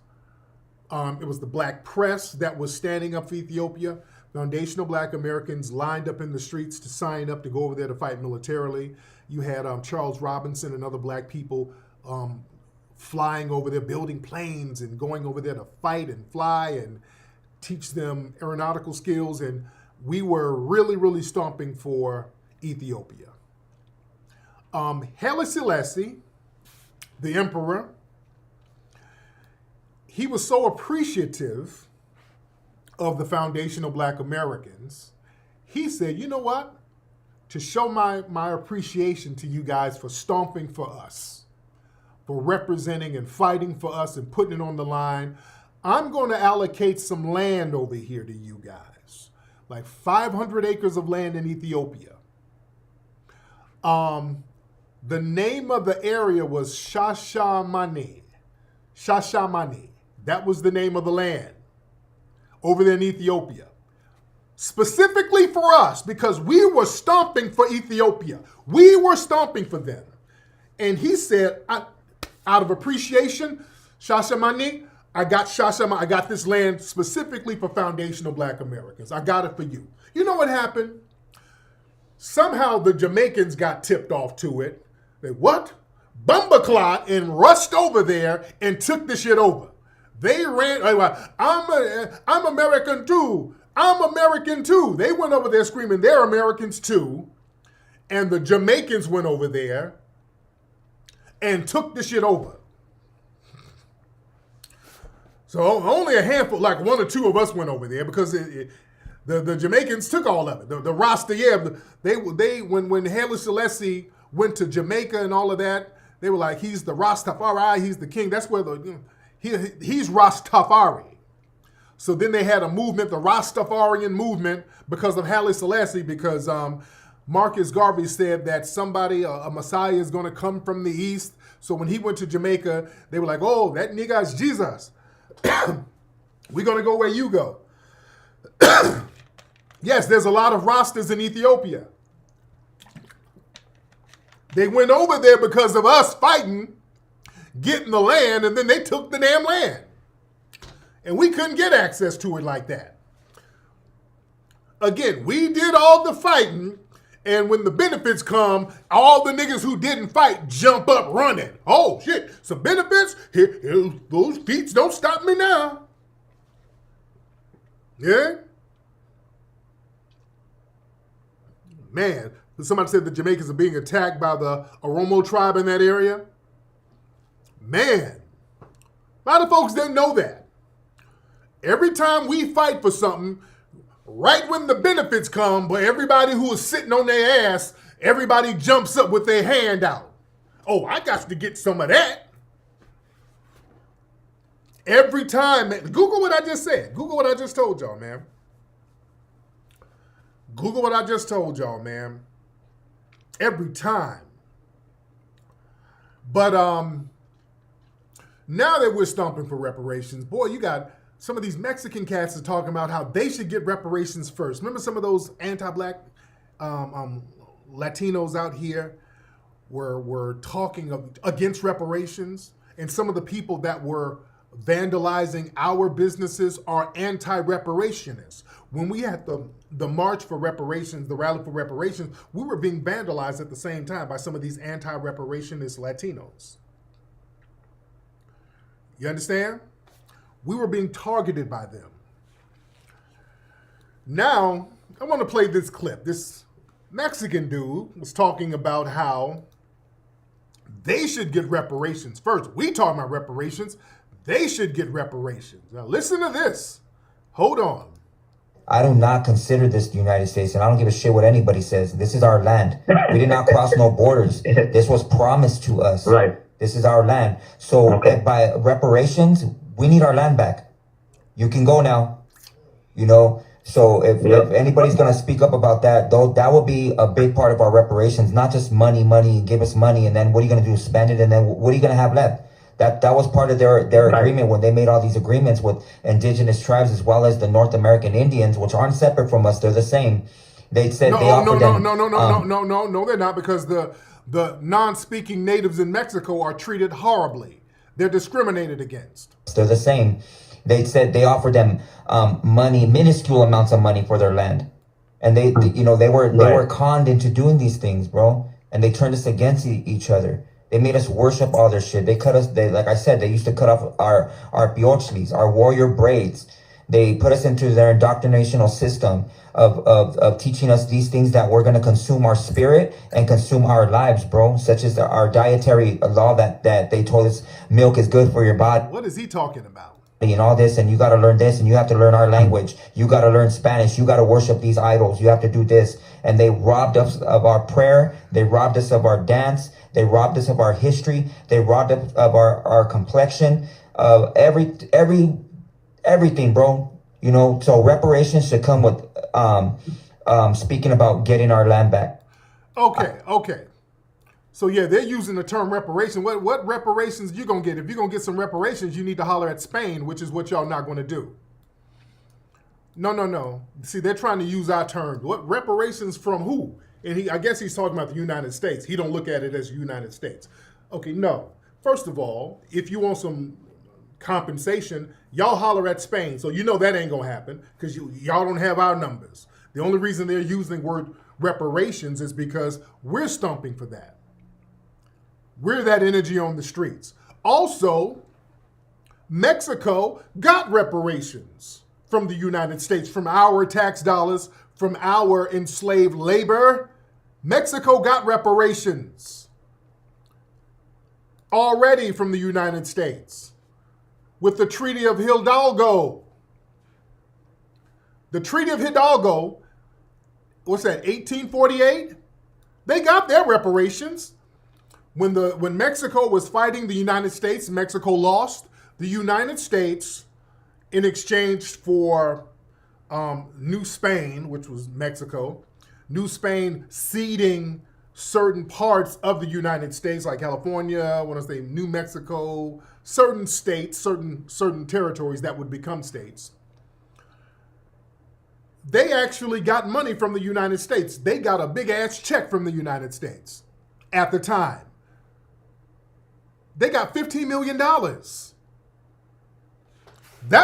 It was the Black press that was standing up for Ethiopia. Foundational Black Americans lined up in the streets to sign up to go over there to fight militarily. You had Charles Robinson and other Black people flying over there, building planes and going over there to fight and fly and teach them aeronautical skills. And we were really, really stomping for Ethiopia. Haile Selassie, the emperor, he was so appreciative of the foundational Black Americans, he said, you know what? To show my appreciation to you guys for stomping for us, for representing and fighting for us and putting it on the line, I'm going to allocate some land over here to you guys, like 500 acres of land in Ethiopia. The name of the area was Shashamane. Shashamane. That was the name of the land over there in Ethiopia. Specifically for us, because we were stomping for Ethiopia. We were stomping for them. And he said, out of appreciation, Shashamane, I got this land specifically for foundational Black Americans. I got it for you. You know what happened? Somehow the Jamaicans got tipped off to it. They, what? Bumbaclot, and rushed over there and took the shit over. They ran, I'm American too. I'm American too. They went over there screaming, they're Americans too. And the Jamaicans went over there and took the shit over. So only a handful, like one or two of us went over there because the Jamaicans took all of it. The Rasta, yeah, when Haile Selassie went to Jamaica and all of that, they were like, he's the Rastafari, he's the king. That's where he's Rastafari. So then they had a movement, the Rastafarian movement, because of Haile Selassie, because Marcus Garvey said that a Messiah is going to come from the east. So when he went to Jamaica, they were like, oh, that nigga's Jesus. We're going to go where you go. Yes, there's a lot of Rastas in Ethiopia. They went over there because of us fighting, getting the land, and then they took the damn land. And we couldn't get access to it like that. Again, we did all the fighting, and when the benefits come, all the niggas who didn't fight jump up running. Oh, shit, some benefits? Here, those feats don't stop me now. Yeah? Man, somebody said the Jamaicans are being attacked by the Oromo tribe in that area. Man, a lot of folks didn't know that. Every time we fight for something, right when the benefits come, but everybody who is sitting on their ass, everybody jumps up with their hand out. Oh, I got to get some of that. Every time, man. Google what I just said. Google what I just told y'all, man. Google what I just told y'all, man. Every time. But now that we're stomping for reparations, boy, you got some of these Mexican cats are talking about how they should get reparations first. Remember some of those anti-Black Latinos out here were talking against reparations? and some of the people that were vandalizing our businesses are anti-reparationists. When we had the March for Reparations, the Rally for Reparations, we were being vandalized at the same time by some of these anti-reparationist Latinos. You understand? We were being targeted by them. Now, I want to play this clip. This Mexican dude was talking about how they should get reparations first. We talking about reparations. They should get reparations. Now listen to this. Hold on. I do not consider this the United States, and I don't give a shit what anybody says. This is our land. We did not cross no borders. This was promised to us. Right. This is our land. So by reparations, we need our land back. You can go now. You know, so if anybody's going to speak up about that, though, that will be a big part of our reparations, not just money, give us money, and then what are you going to do? Spend it, and then what are you going to have left? That was part of their agreement when they made all these agreements with indigenous tribes as well as the North American Indians, which aren't separate from us. They're the same. They said No, they're not, because the non-speaking natives in Mexico are treated horribly. They're discriminated against. They're the same. They said they offered them money, minuscule amounts of money for their land, and they were conned into doing these things, bro. And they turned us against each other. They made us worship all their shit. They cut us. Like I said, they used to cut off our piochlis, our warrior braids. They put us into their indoctrinational system of teaching us these things that we're going to consume our spirit and consume our lives, bro. Such as our dietary law that they told us milk is good for your body. What is he talking about? And all this, and you got to learn this, and you have to learn our language. You got to learn Spanish. You got to worship these idols. You have to do this. And they robbed us of our prayer. They robbed us of our dance. They robbed us of our history. They robbed us of our complexion, of everything, bro. You know, so reparations should come with speaking about getting our land back. Okay. So yeah, they're using the term reparation. What reparations you gonna get? If you're gonna get some reparations, you need to holler at Spain, which is what y'all not gonna do. No. See, they're trying to use our term. What reparations from who? And I guess he's talking about the United States. He don't look at it as the United States. Okay, no. First of all, if you want some compensation, y'all holler at Spain. So you know that ain't gonna happen because y'all don't have our numbers. The only reason they're using the word reparations is because we're stomping for that. We're that energy on the streets. Also, Mexico got reparations from the United States, from our tax dollars, from our enslaved labor. Mexico got reparations already from the United States with the Treaty of Hidalgo. The Treaty of Hidalgo, what's that, 1848? They got their reparations. When Mexico was fighting the United States, Mexico lost. The United States, in exchange for New Spain, which was Mexico, New Spain ceding certain parts of the United States, like California, New Mexico, certain states, certain territories that would become states. They actually got money from the United States. They got a big ass check from the United States at the time. They got $15 million. That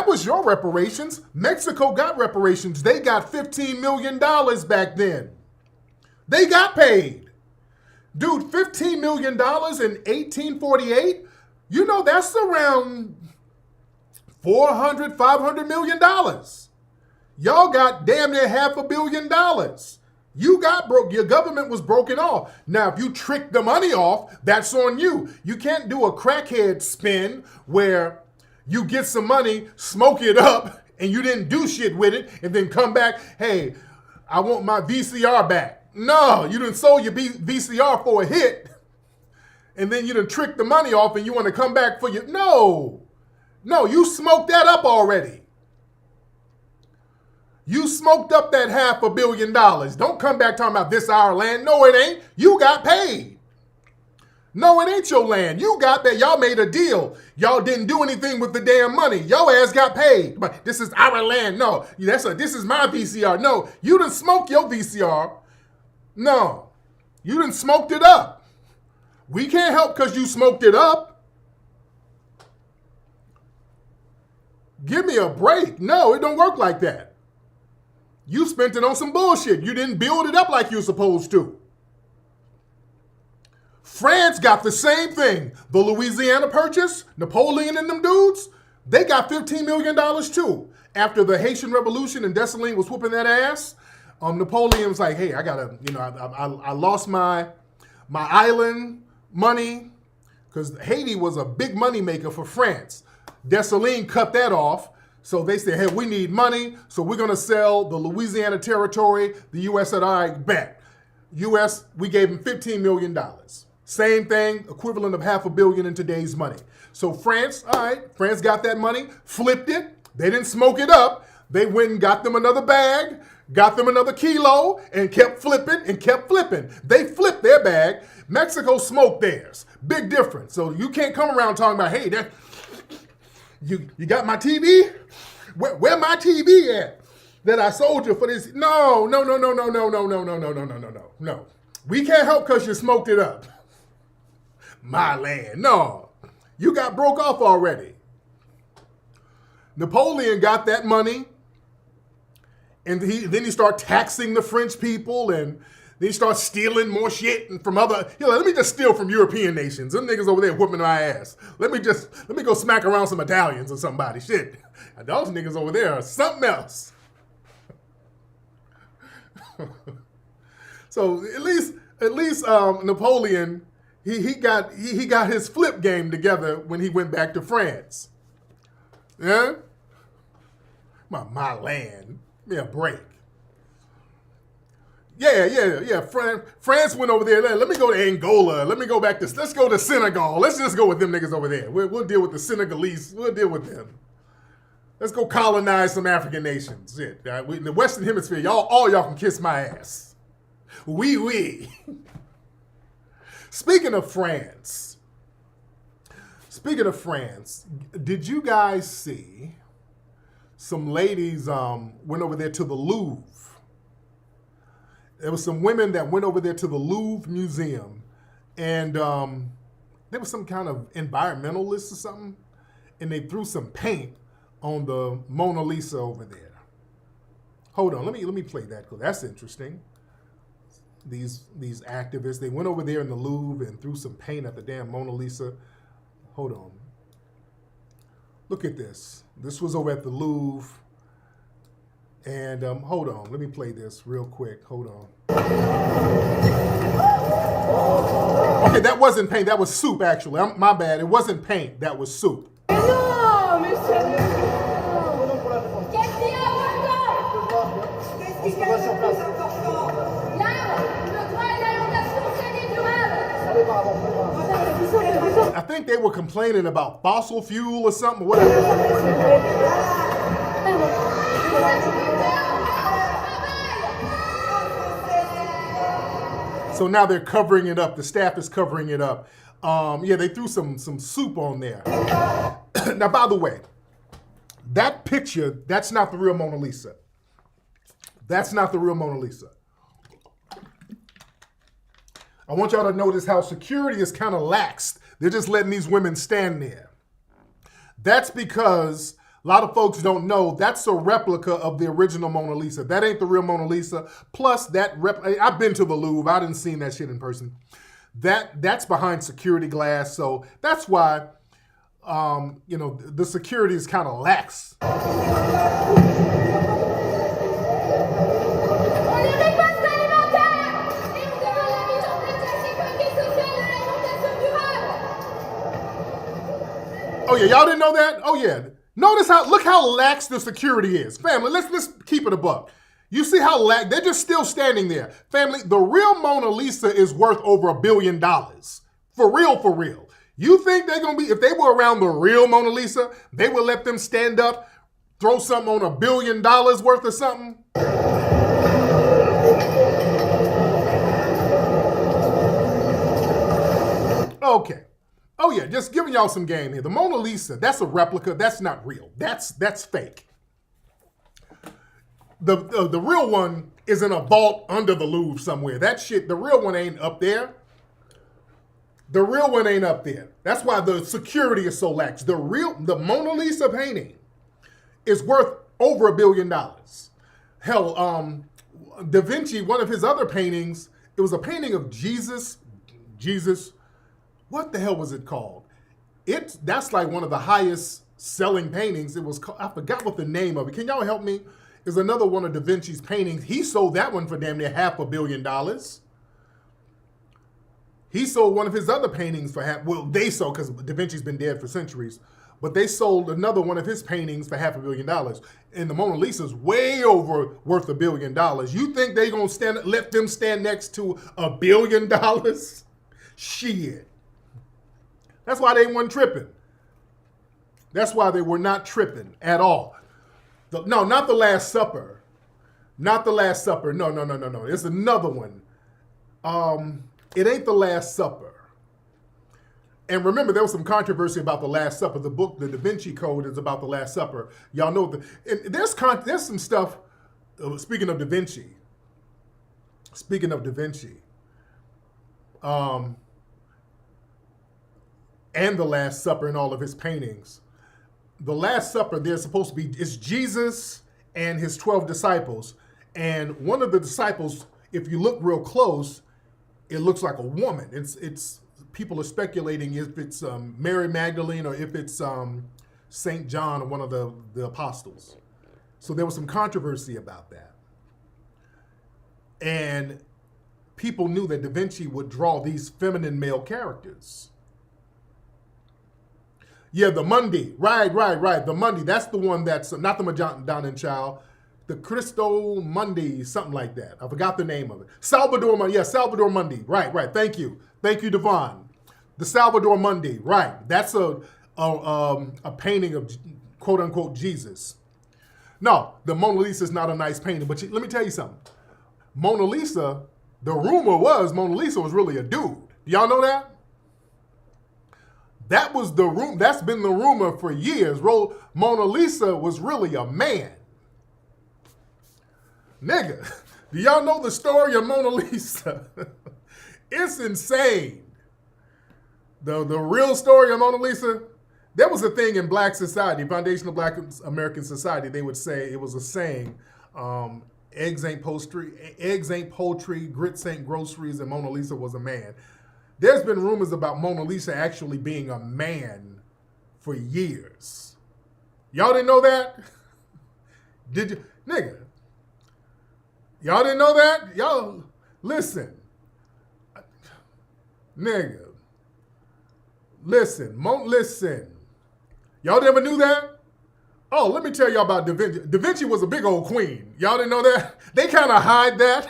was your reparations. Mexico got reparations. They got $15 million back then. They got paid. Dude, $15 million in 1848? You know, that's around $400 million. Y'all got damn near $500 million. You got broke. Your government was broken off. Now, if you trick the money off, that's on you. You can't do a crackhead spin where you get some money, smoke it up, and you didn't do shit with it, and then come back, hey, I want my VCR back. No, you done sold your VCR for a hit, and then you done tricked the money off, and you want to come back for your... No, you smoked that up already. You smoked up that $500 million. Don't come back talking about this our land. No, it ain't. You got paid. No, it ain't your land. You got that. Y'all made a deal. Y'all didn't do anything with the damn money. Your ass got paid. But this is our land. No, this is my VCR. No, you done smoked your VCR. No, you done smoked it up. We can't help because you smoked it up. Give me a break. No, it don't work like that. You spent it on some bullshit. You didn't build it up like you're supposed to. France got the same thing. The Louisiana Purchase, Napoleon and them dudes, they got $15 million too. After the Haitian Revolution and Dessalines was whooping that ass, Napoleon was like, hey, I gotta, I lost my island money because Haiti was a big money maker for France. Dessalines cut that off. So they said, hey, we need money. So we're going to sell the Louisiana territory. The U.S. said, all right, bet. U.S., we gave them $15 million. Same thing, equivalent of $500 million in today's money. So France, all right, France got that money, flipped it. They didn't smoke it up. They went and got them another bag, got them another kilo, and kept flipping and kept flipping. They flipped their bag. Mexico smoked theirs. Big difference. So you can't come around talking about, hey, that you got my TV? Where my TV at that I sold you for this? No. We can't help because you smoked it up. My land. No. You got broke off already. Napoleon got that money, and then he started taxing the French people, and then he started stealing more shit from other. Let me just steal from European nations. Them niggas over there whooping my ass. Let me go smack around some Italians or somebody. Shit, and those niggas over there are something else. So at least Napoleon. He got his flip game together when he went back to France. Yeah? My land. Give me a break. Yeah. France went over there. Let me go to Angola. Let's go to Senegal. Let's just go with them niggas over there. We'll deal with the Senegalese. We'll deal with them. Let's go colonize some African nations. Shit. In the Western Hemisphere, all y'all can kiss my ass. Oui. Speaking of France, did you guys see some ladies went over there to the Louvre? There was some women that went over there to the Louvre Museum, and there was some kind of environmentalist or something, and they threw some paint on the Mona Lisa over there. Hold on, let me play that because that's interesting. These activists, they went over there in the Louvre and threw some paint at the damn Mona Lisa. Hold on. Look at this. This was over at the Louvre. And hold on. Let me play this real quick. Hold on. Okay, that wasn't paint. That was soup, actually. My bad. It wasn't paint. That was soup. I think they were complaining about fossil fuel or something, whatever. So now they're covering it up. The staff is covering it up. They threw some soup on there. Now, by the way, that picture, that's not the real Mona Lisa. That's not the real Mona Lisa. I want y'all to notice how security is kind of laxed. They're just letting these women stand there. That's because a lot of folks don't know that's a replica of the original Mona Lisa. That ain't the real Mona Lisa. Plus, I've been to the Louvre. I didn't see that shit in person. That's behind security glass. So that's why, the security is kind of lax. Oh yeah, y'all didn't know that? Oh yeah. Look how lax the security is. Family, let's keep it a buck. You see how lax, they're just still standing there. Family, the real Mona Lisa is worth over $1 billion. For real. You think they're gonna be, if they were around the real Mona Lisa, they would let them stand up, throw something on $1 billion worth of something? Okay. Oh yeah, just giving y'all some game here. The Mona Lisa, that's a replica. That's not real. That's fake. The real one is in a vault under the Louvre somewhere. That shit, the real one ain't up there. The real one ain't up there. That's why the security is so lax. The Mona Lisa painting, is worth over $1 billion. Hell, Da Vinci, one of his other paintings, it was a painting of Jesus, what the hell was it called? That's like one of the highest selling paintings. It was, I forgot what the name of it. Can y'all help me? Is another one of Da Vinci's paintings. He sold that one for damn near $500 million. He sold one of his other paintings for they sold, because Da Vinci's been dead for centuries, but they sold another one of his paintings for $500 million. And the Mona Lisa's way over worth $1 billion. You think they gonna let them stand next to $1 billion? Shit. That's why they weren't tripping. That's why they were not tripping at all. No, not the Last Supper. Not the Last Supper. No. It's another one. It ain't the Last Supper. And remember, there was some controversy about the Last Supper. The book, the Da Vinci Code, is about the Last Supper. Y'all know there's some stuff. Speaking of Da Vinci. And the Last Supper and all of his paintings. The Last Supper, there's supposed to be, it's Jesus and his 12 disciples. And one of the disciples, if you look real close, it looks like a woman. It's people are speculating if it's Mary Magdalene or if it's St. John or one of the apostles. So there was some controversy about that. And people knew that Da Vinci would draw these feminine male characters. Yeah, the Monday. Right. The Monday. That's the one that's not the Madonna Child. The Cristo Monday, something like that. I forgot the name of it. Salvador Monday. Yeah, Salvador Monday. Right. Thank you, Devon. The Salvador Monday. Right. That's a painting of quote unquote Jesus. No, the Mona Lisa is not a nice painting. But let me tell you something. Mona Lisa. The rumor was Mona Lisa was really a dude. Y'all know that? That was that's been the rumor for years. Mona Lisa was really a man. Nigga, do y'all know the story of Mona Lisa? It's insane. The real story of Mona Lisa, there was a thing in Black society, Foundation of Black American Society, they would say, it was a saying, eggs ain't poultry, grits ain't groceries, and Mona Lisa was a man. There's been rumors about Mona Lisa actually being a man for years. Y'all didn't know that? Did you? Nigga. Y'all didn't know that? Y'all, listen. Nigga. Listen. Y'all never knew that? Oh, let me tell y'all about Da Vinci. Da Vinci was a big old queen. Y'all didn't know that? They kind of hide that.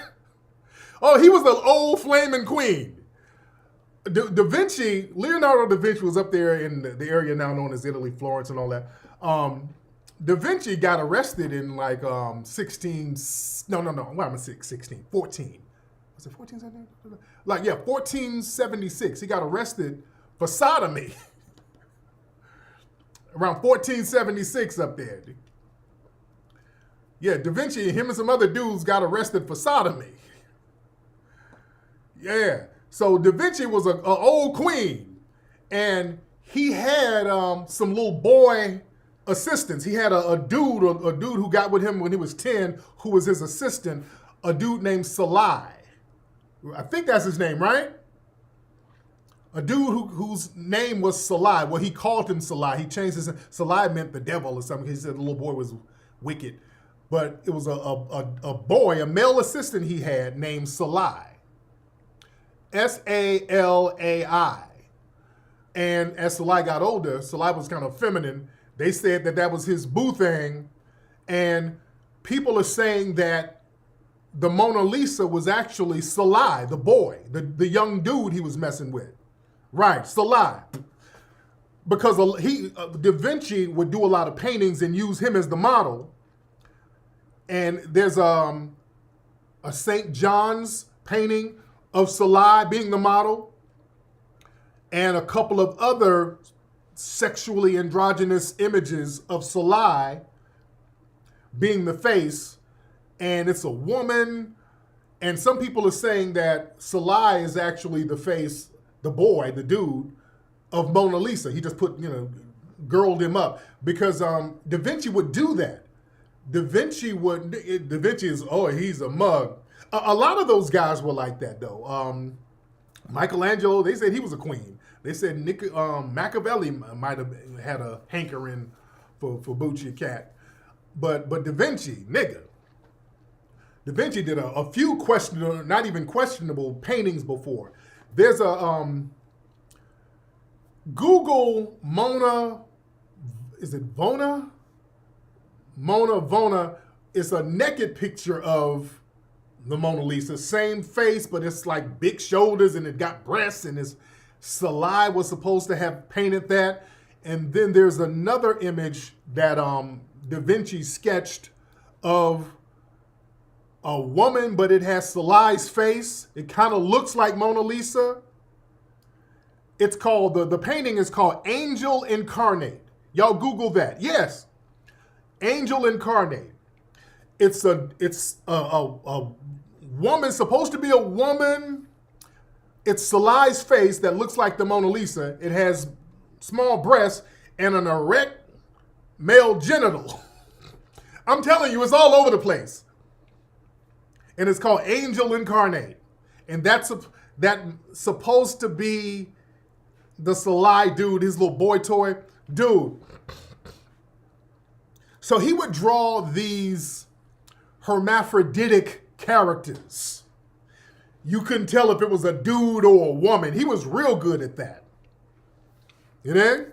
Oh, he was an old flaming queen. Leonardo da Vinci was up there in the area now known as Italy, Florence and all that. Da Vinci got arrested in like 14. Was it 14? Like, yeah, 1476. He got arrested for sodomy. Around 1476 up there. Yeah, Da Vinci, him and some other dudes got arrested for sodomy. Yeah. So Da Vinci was an old queen, and he had some little boy assistants. He had a dude who got with him when he was 10, who was his assistant, a dude named Salai. I think that's his name, right? A dude whose name was Salai. Well, he called him Salai. He changed his name. Salai meant the devil or something. He said the little boy was wicked. But it was a boy, a male assistant he had named Salai. Salai. And as Salai got older, Salai was kind of feminine. They said that was his boo thing. And people are saying that the Mona Lisa was actually Salai, the boy, the young dude he was messing with. Right, Salai. Because Da Vinci would do a lot of paintings and use him as the model. And there's a St. John's painting of Salai being the model, and a couple of other sexually androgynous images of Salai being the face, and it's a woman, and some people are saying that Salai is actually the face, the boy, the dude, of Mona Lisa. He just put, girled him up because Da Vinci would do that. Da Vinci is, he's a mug. A lot of those guys were like that though. Michelangelo, they said he was a queen. They said Machiavelli might have had a hankering for Bucci Cat. But Da Vinci, nigga. Da Vinci did a few questionable, not even questionable paintings before. There's a Google Mona, is it Vona? Mona Vona is a naked picture of the Mona Lisa. Same face, but it's like big shoulders and it got breasts and his Salai was supposed to have painted that. And then there's another image that Da Vinci sketched of a woman, but it has Salai's face. It kind of looks like Mona Lisa. It's called, the painting is called Angel Incarnate. Y'all Google that. Yes. Angel Incarnate. It's a woman, supposed to be a woman. It's Salai's face that looks like the Mona Lisa. It has small breasts and an erect male genital. I'm telling you, it's all over the place. And it's called Angel Incarnate. And that's supposed to be the Salai dude, his little boy toy. Dude. So he would draw these hermaphroditic characters. You couldn't tell if it was a dude or a woman. He was real good at that. You know?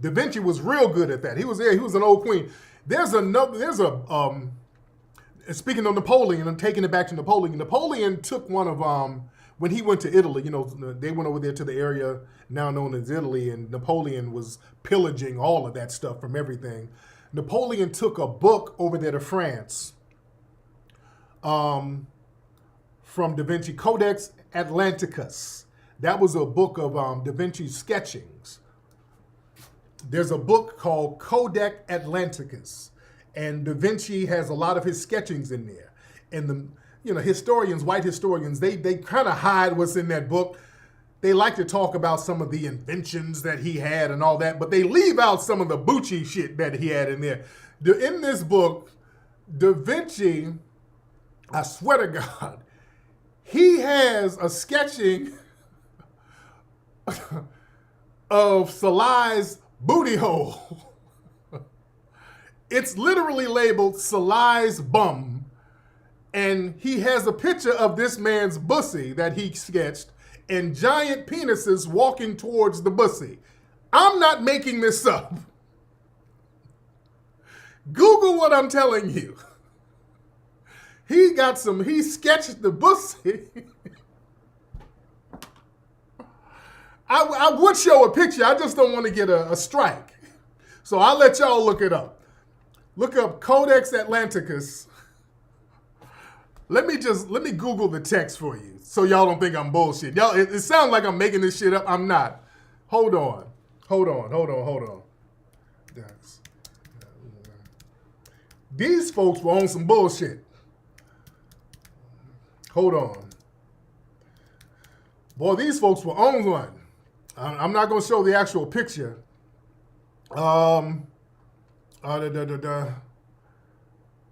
Da Vinci was real good at that. He was an old queen. Speaking of Napoleon, I'm taking it back to Napoleon. Napoleon took one of, when he went to Italy, they went over there to the area now known as Italy, and Napoleon was pillaging all of that stuff from everything. Napoleon took a book over there to France from Da Vinci, Codex Atlanticus. That was a book of Da Vinci's sketchings. There's a book called Codex Atlanticus, and Da Vinci has a lot of his sketchings in there. And historians, white historians, they kind of hide what's in that book. They like to talk about some of the inventions that he had and all that, but they leave out some of the Bucci shit that he had in there. In this book, Da Vinci, I swear to God, he has a sketching of Salai's booty hole. It's literally labeled Salai's bum. And he has a picture of this man's bussy that he sketched and giant penises walking towards the bussy. I'm not making this up. Google what I'm telling you. He sketched the bussy. I would show a picture. I just don't want to get a strike. So I'll let y'all look it up. Look up Codex Atlanticus. Let me Google the text for you so y'all don't think I'm bullshit. Y'all, it sounds like I'm making this shit up. I'm not. Hold on. These folks were on some bullshit. Hold on. Boy, these folks were on one. I'm not going to show the actual picture.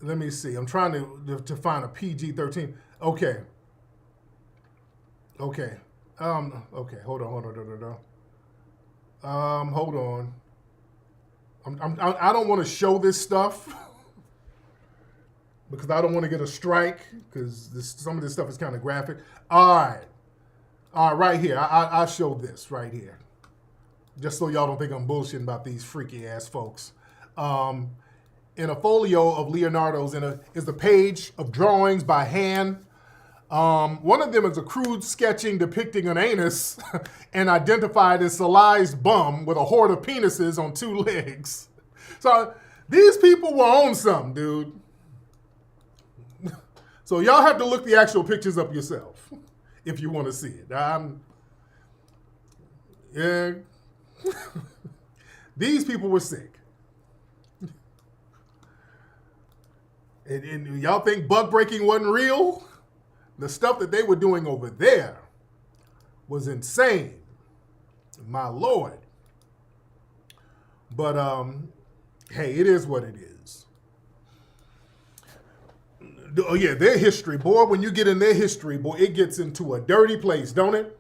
Let me see. I'm trying to find a PG-13. Okay. Okay. Hold on. Hold on. I don't want to show this stuff because I don't want to get a strike because some of this stuff is kind of graphic. All right, right here. I'll show this right here. Just so y'all don't think I'm bullshitting about these freaky ass folks. In a folio of Leonardo's is a page of drawings by hand. One of them is a crude sketching depicting an anus and identified as Salai's bum with a horde of penises on two legs. So these people were on something, dude. So y'all have to look the actual pictures up yourself if you want to see it. Yeah. These people were sick. And y'all think bug breaking wasn't real? The stuff that they were doing over there was insane. My Lord. But hey, it is what it is. Oh yeah, their history, boy. When you get in their history, boy, it gets into a dirty place, don't it?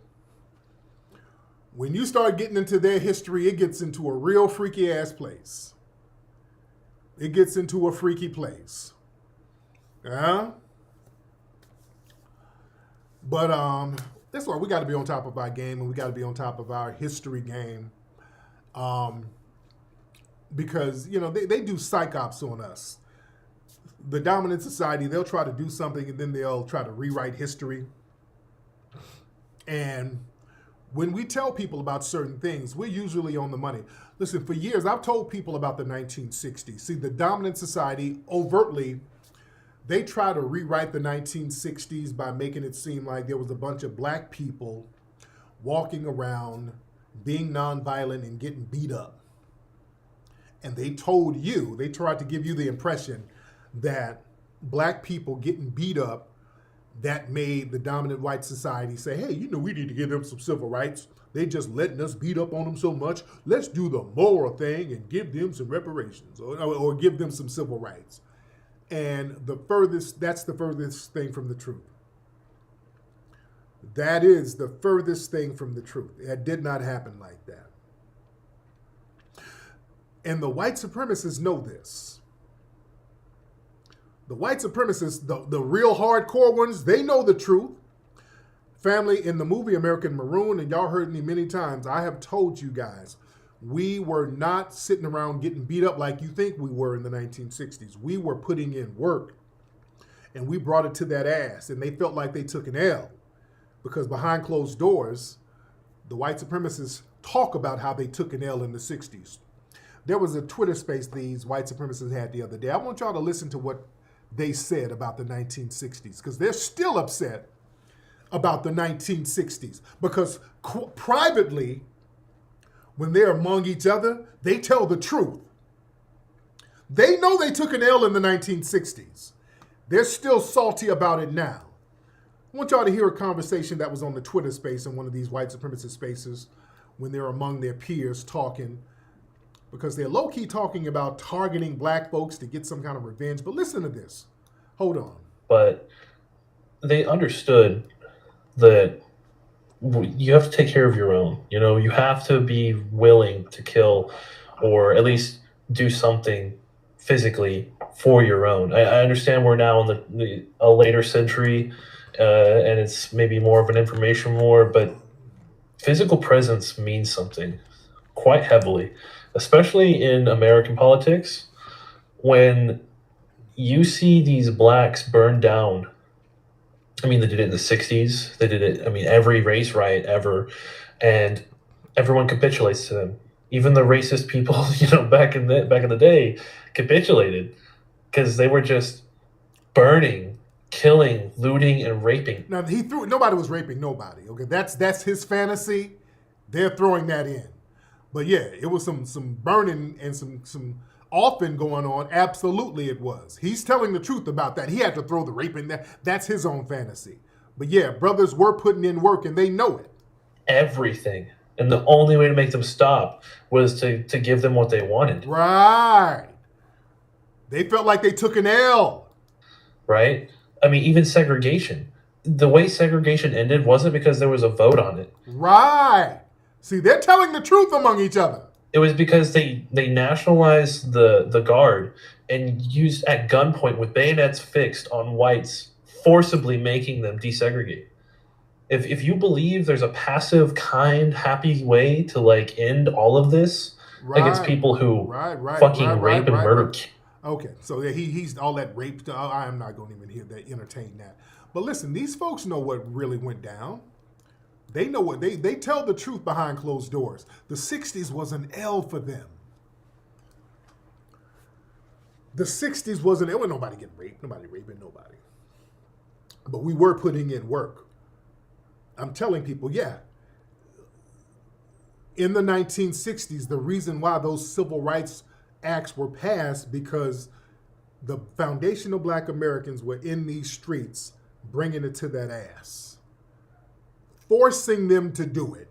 When you start getting into their history, it gets into a real freaky ass place. It gets into a freaky place. Yeah. But that's why we got to be on top of our game, and we got to be on top of our history game. Because, you know, they do psych ops on us. The dominant society, they'll try to do something and then they'll try to rewrite history. And when we tell people about certain things, we're usually on the money. Listen, for years, I've told people about the 1960s. See, the dominant society, overtly, they try to rewrite the 1960s by making it seem like there was a bunch of black people walking around, being nonviolent and getting beat up. And they tried to give you the impression that black people getting beat up, that made the dominant white society say, hey, you know, we need to give them some civil rights. They just letting us beat up on them so much. Let's do the moral thing and give them some reparations or give them some civil rights. And that's the furthest thing from the truth. That is the furthest thing from the truth. It did not happen like that. And the white supremacists know this. The white supremacists, the real hardcore ones, they know the truth. Family, in the movie American Maroon, and y'all heard me many times, I have told you guys, we were not sitting around getting beat up like you think we were in the 1960s. We were putting in work, and we brought it to that ass, and they felt like they took an L because behind closed doors, the white supremacists talk about how they took an L in the 60s. There was a Twitter space these white supremacists had the other day. I want y'all to listen to what they said about the 1960s, because they're still upset about the 1960s, because privately, when they're among each other, they tell the truth. They know they took an L in the 1960s. They're still salty about it now. I want y'all to hear a conversation that was on the Twitter space in one of these white supremacist spaces when they're among their peers talking, because they're low-key talking about targeting black folks to get some kind of revenge. But listen to this. Hold on. But they understood that you have to take care of your own. You know, you have to be willing to kill or at least do something physically for your own. I understand we're now in a later century and it's maybe more of an information war, but physical presence means something quite heavily, especially in American politics. When you see these blacks burned down, I mean, they did it in the 60s. They did it, I mean, every race riot ever. And everyone capitulates to them. Even the racist people, you know, back in the day capitulated because they were just burning, killing, looting, and raping. Now, nobody was raping nobody, okay? That's his fantasy. They're throwing that in. But yeah, it was some burning and some often going on. Absolutely it was. He's telling the truth about that. He had to throw the rape in there. That's his own fantasy. But yeah, brothers were putting in work and they know it. Everything. And the only way to make them stop was to give them what they wanted. Right. They felt like they took an L. Right? I mean, even segregation. The way segregation ended wasn't because there was a vote on it. Right. See, they're telling the truth among each other. It was because they nationalized the guard and used at gunpoint with bayonets fixed on whites, forcibly making them desegregate. If you believe there's a passive, kind, happy way to like end all of this against people who fucking rape and murder. Okay, so he's all that rape. I am not going to even hear that, entertain that. But listen, these folks know what really went down. They know what they tell the truth behind closed doors. The 60s was an L for them. The 60s wasn't, it wasn't nobody getting raped, nobody raping nobody. But we were putting in work. I'm telling people, yeah. In the 1960s, the reason why those civil rights acts were passed because the foundational black Americans were in these streets bringing it to that ass. Forcing them to do it.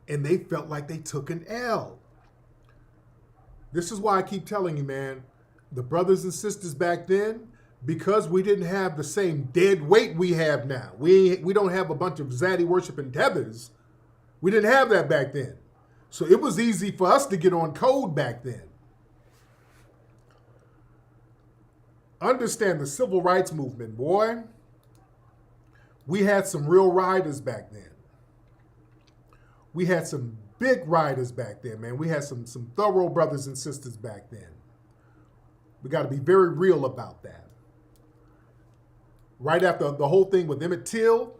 And they felt like they took an L. This is why I keep telling you, man, the brothers and sisters back then, because we didn't have the same dead weight we have now. We don't have a bunch of zaddy worshiping tethers. We didn't have that back then. So it was easy for us to get on code back then. Understand the civil rights movement, boy. We had some real riders back then. We had some big riders back then, man. We had some thorough brothers and sisters back then. We got to be very real about that. Right after the whole thing with Emmett Till,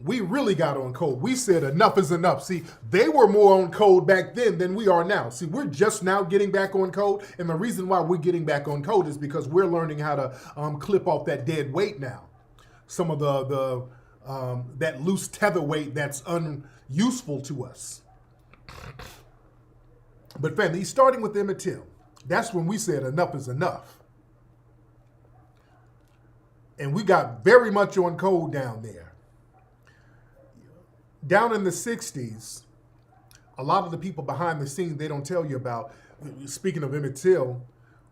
we really got on code. We said enough is enough. See, they were more on code back then than we are now. See, we're just now getting back on code. And the reason why we're getting back on code is because we're learning how to clip off that dead weight now. Some of that loose tether weight that's unuseful to us. But family, starting with Emmett Till, that's when we said enough is enough. And we got very much on code down there. Down in the 60s, a lot of the people behind the scenes, they don't tell you about, speaking of Emmett Till,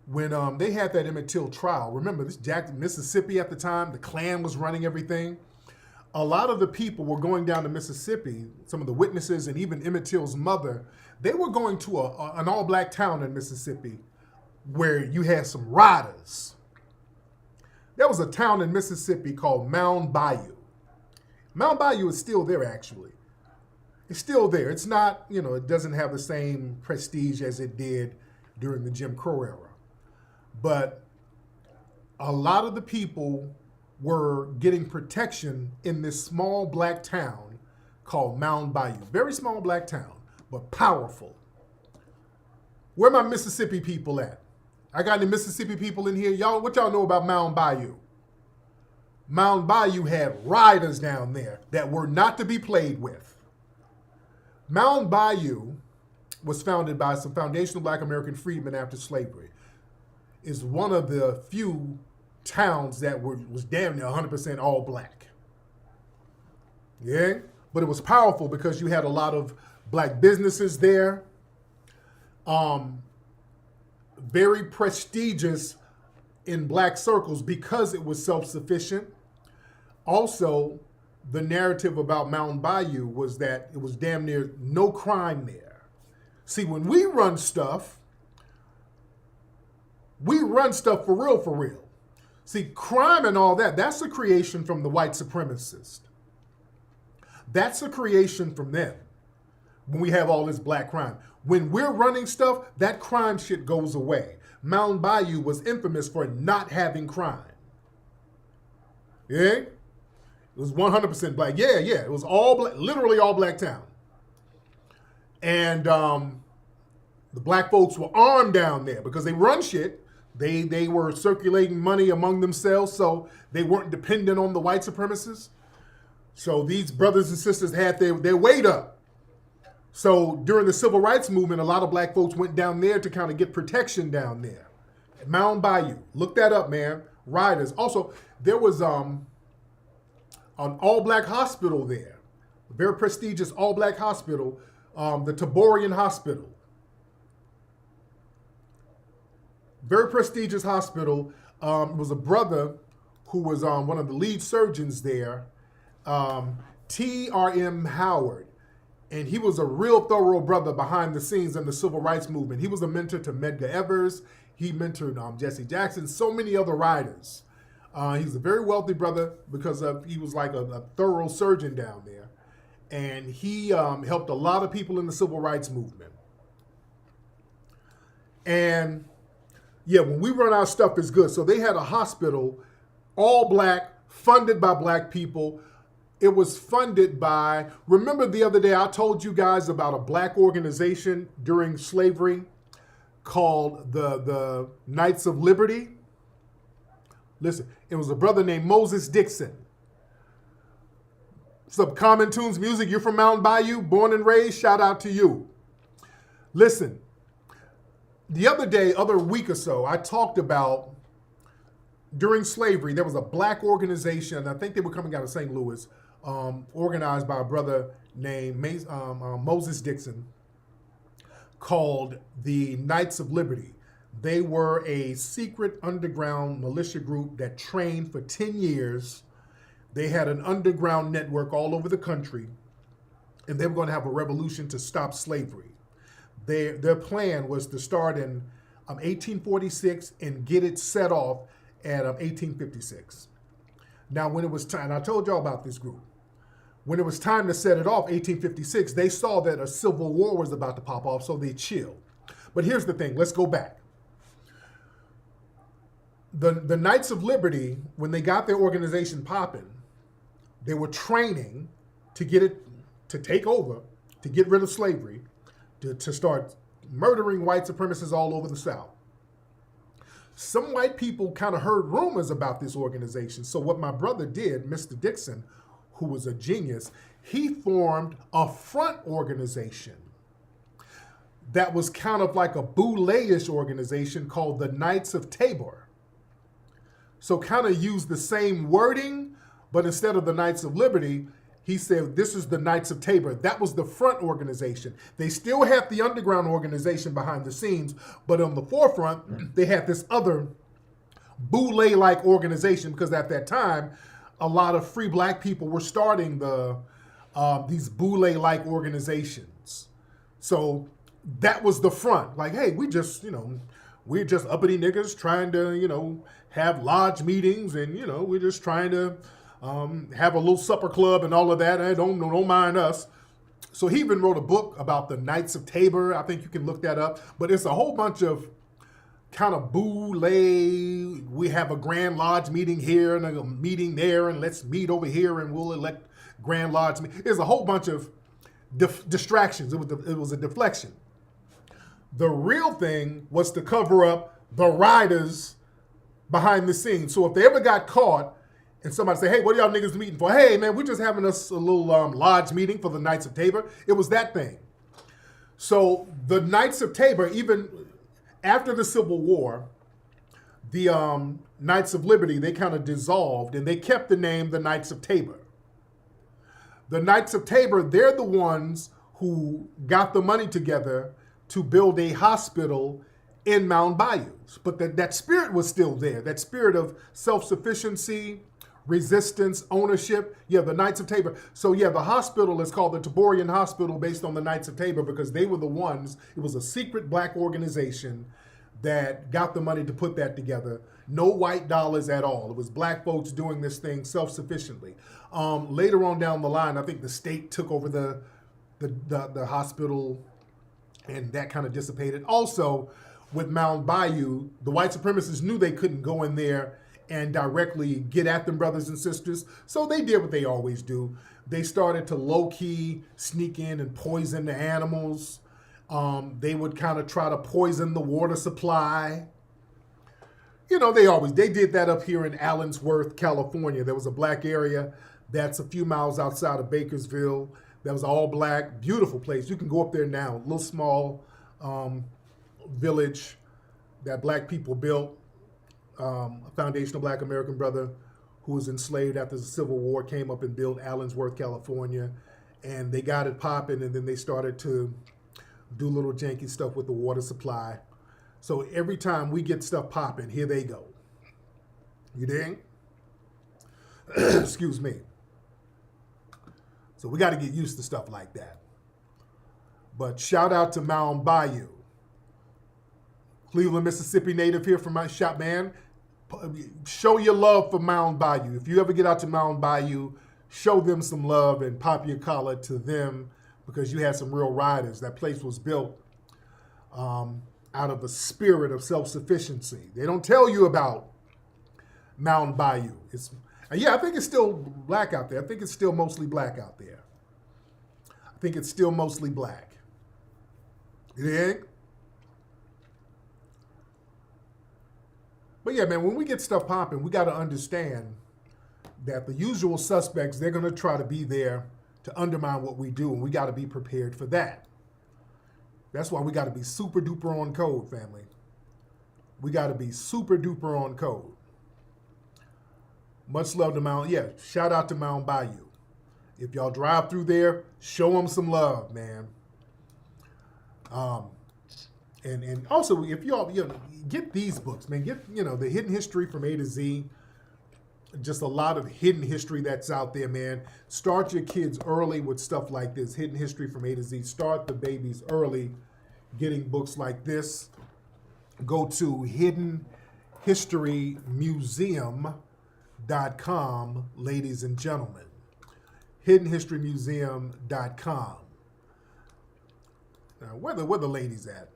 when they had that Emmett Till trial, remember this Mississippi at the time, the Klan was running everything. A lot of the people were going down to Mississippi, some of the witnesses and even Emmett Till's mother, they were going to an all-black town in Mississippi where you had some riders. There was a town in Mississippi called Mound Bayou. Mound Bayou is still there, actually. It's still there. It's not, it doesn't have the same prestige as it did during the Jim Crow era. But a lot of the people were getting protection in this small black town called Mound Bayou. Very small black town, but powerful. Where my Mississippi people at? I got any Mississippi people in here? Y'all, what y'all know about Mound Bayou? Mound Bayou had riders down there that were not to be played with. Mound Bayou was founded by some foundational black American freedmen after slavery. Is one of the few towns that was damn near 100% all black. Yeah? But it was powerful because you had a lot of black businesses there. Very prestigious in black circles because it was self-sufficient. Also, the narrative about Mound Bayou was that it was damn near no crime there. See, when we run stuff for real, for real. See, crime and all that, that's a creation from the white supremacists. That's a creation from them when we have all this black crime. When we're running stuff, that crime shit goes away. Mound Bayou was infamous for not having crime. Yeah? It was 100% black. Yeah. It was all black, literally all black town. And the black folks were armed down there because they run shit. They were circulating money among themselves, so they weren't dependent on the white supremacists. So these brothers and sisters had their weight up. So during the civil rights movement, a lot of black folks went down there to kind of get protection down there. Mound Bayou. Look that up, man. Riders. Also, there was an all-black hospital there. A very prestigious all-black hospital, the Taborian Hospital. Very prestigious hospital. It was a brother who was one of the lead surgeons there, T.R.M. Howard. And he was a real thorough brother behind the scenes in the civil rights movement. He was a mentor to Medgar Evers. He mentored Jesse Jackson, so many other writers. He's a very wealthy brother because he was like a thorough surgeon down there. And he helped a lot of people in the civil rights movement. And yeah, when we run our stuff, it's good. So they had a hospital, all black, funded by black people. It was funded by, remember the other day I told you guys about a black organization during slavery called the Knights of Liberty? Listen, it was a brother named Moses Dixon. What's up, Common Tunes Music? You're from Mound Bayou, born and raised, shout out to you. Listen, the other week or so, I talked about during slavery, there was a black organization, I think they were coming out of St. Louis, organized by a brother named Moses Dixon, called the Knights of Liberty. They were a secret underground militia group that trained for 10 years. They had an underground network all over the country, and they were going to have a revolution to stop slavery. Their plan was to start in 1846 and get it set off at 1856. Now, when it was time, I told y'all about this group. When it was time to set it off, 1856, they saw that a civil war was about to pop off, so they chilled. But here's the thing, let's go back. The Knights of Liberty, when they got their organization popping, they were training to get it, to take over, to get rid of slavery, to start murdering white supremacists all over the South. Some white people kind of heard rumors about this organization. So what my brother did, Mr. Dixon, who was a genius, he formed a front organization that was kind of like a boule-ish organization called the Knights of Tabor. So kind of used the same wording, but instead of the Knights of Liberty, he said, this is the Knights of Tabor. That was the front organization. They still had the underground organization behind the scenes, but on the forefront, they had this other boule-like organization, because at that time, a lot of free black people were starting these boule-like organizations. So that was the front. Like, hey, we're just uppity niggas trying to, have lodge meetings, and, we're just trying to have a little supper club and all of that. Hey, don't mind us. So he even wrote a book about the Knights of Tabor. I think you can look that up. But it's a whole bunch of kind of boule. We have a Grand Lodge meeting here and a meeting there, and let's meet over here and we'll elect Grand Lodge. There's a whole bunch of distractions. It was a deflection. The real thing was to cover up the riders behind the scenes. So if they ever got caught and somebody say, hey, what are y'all niggas meeting for? Hey, man, we're just having us a little lodge meeting for the Knights of Tabor. It was that thing. So the Knights of Tabor, even after the Civil War, the Knights of Liberty, they kind of dissolved, and they kept the name the Knights of Tabor. The Knights of Tabor, they're the ones who got the money together to build a hospital in Mound Bayou. But that spirit was still there, that spirit of self-sufficiency, resistance, ownership. Yeah, the Knights of Tabor. So yeah, the hospital is called the Taborian Hospital based on the Knights of Tabor because they were the ones, it was a secret black organization that got the money to put that together. No white dollars at all. It was black folks doing this thing self-sufficiently. Later on down the line, I think the state took over the hospital, and that kind of dissipated. Also, with Mound Bayou, the white supremacists knew they couldn't go in there and directly get at them brothers and sisters. So they did what they always do. They started to low-key sneak in and poison the animals. They would kind of try to poison the water supply. They did that up here in Allensworth, California. There was a black area that's a few miles outside of Bakersville. That was all black, beautiful place. You can go up there now, a little small village that black people built. A foundational black American brother who was enslaved after the Civil War came up and built Allensworth, California, and they got it popping, and then they started to do little janky stuff with the water supply. So every time we get stuff popping, here they go. You dig? Excuse me. So we got to get used to stuff like that. But shout out to Mound Bayou. Cleveland, Mississippi native here from my shop, man. Show your love for Mound Bayou. If you ever get out to Mound Bayou, show them some love and pop your collar to them because you had some real riders. That place was built out of a spirit of self-sufficiency. They don't tell you about Mound Bayou. I think it's still black out there. I think it's still mostly black out there. I think it's still mostly black. You dig? But yeah, man, when we get stuff popping, we got to understand that the usual suspects, they're going to try to be there to undermine what we do, and we got to be prepared for that. That's why we got to be super duper on code, family. We got to be super duper on code. Much love to shout out to Mound Bayou. If y'all drive through there, show them some love, man. And also, if y'all get these books, man, get the Hidden History from A to Z. Just a lot of hidden history that's out there, man. Start your kids early with stuff like this. Hidden History from A to Z. Start the babies early getting books like this. Go to hiddenhistorymuseum.com, ladies and gentlemen. hiddenhistorymuseum.com. Now, where the ladies at?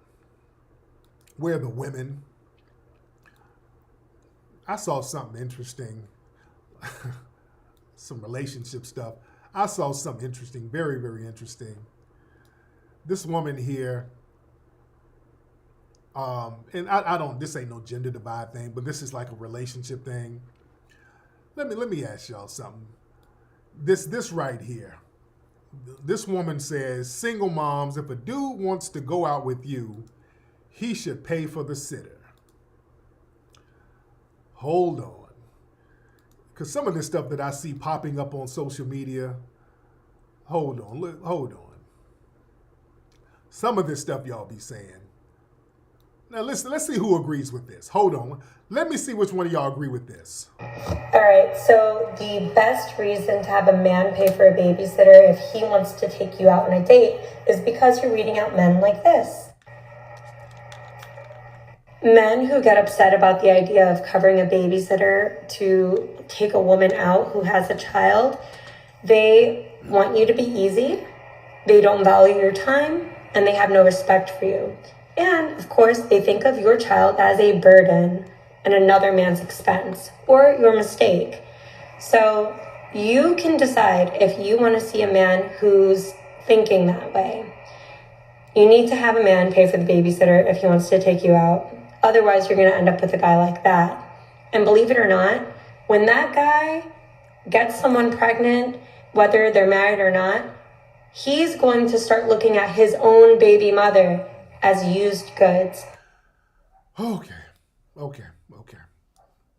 Where are the women? I saw something interesting. Some relationship stuff. I saw something interesting, very, very interesting. This woman here, and I don't, this ain't no gender divide thing, but this is like a relationship thing. Let me ask y'all something. This right here. This woman says, single moms, if a dude wants to go out with you, he should pay for the sitter. Hold on. Because some of this stuff that I see popping up on social media, hold on. Some of this stuff y'all be saying. Now listen, let's see who agrees with this. Hold on. Let me see which one of y'all agree with this. All right, so the best reason to have a man pay for a babysitter if he wants to take you out on a date is because you're reading out men like this. Men who get upset about the idea of covering a babysitter to take a woman out who has a child, they want you to be easy, they don't value your time, and they have no respect for you. And, of course, they think of your child as a burden and another man's expense, or your mistake. So you can decide if you want to see a man who's thinking that way. You need to have a man pay for the babysitter if he wants to take you out. Otherwise, you're going to end up with a guy like that. And believe it or not, when that guy gets someone pregnant, whether they're married or not, he's going to start looking at his own baby mother as used goods. Okay.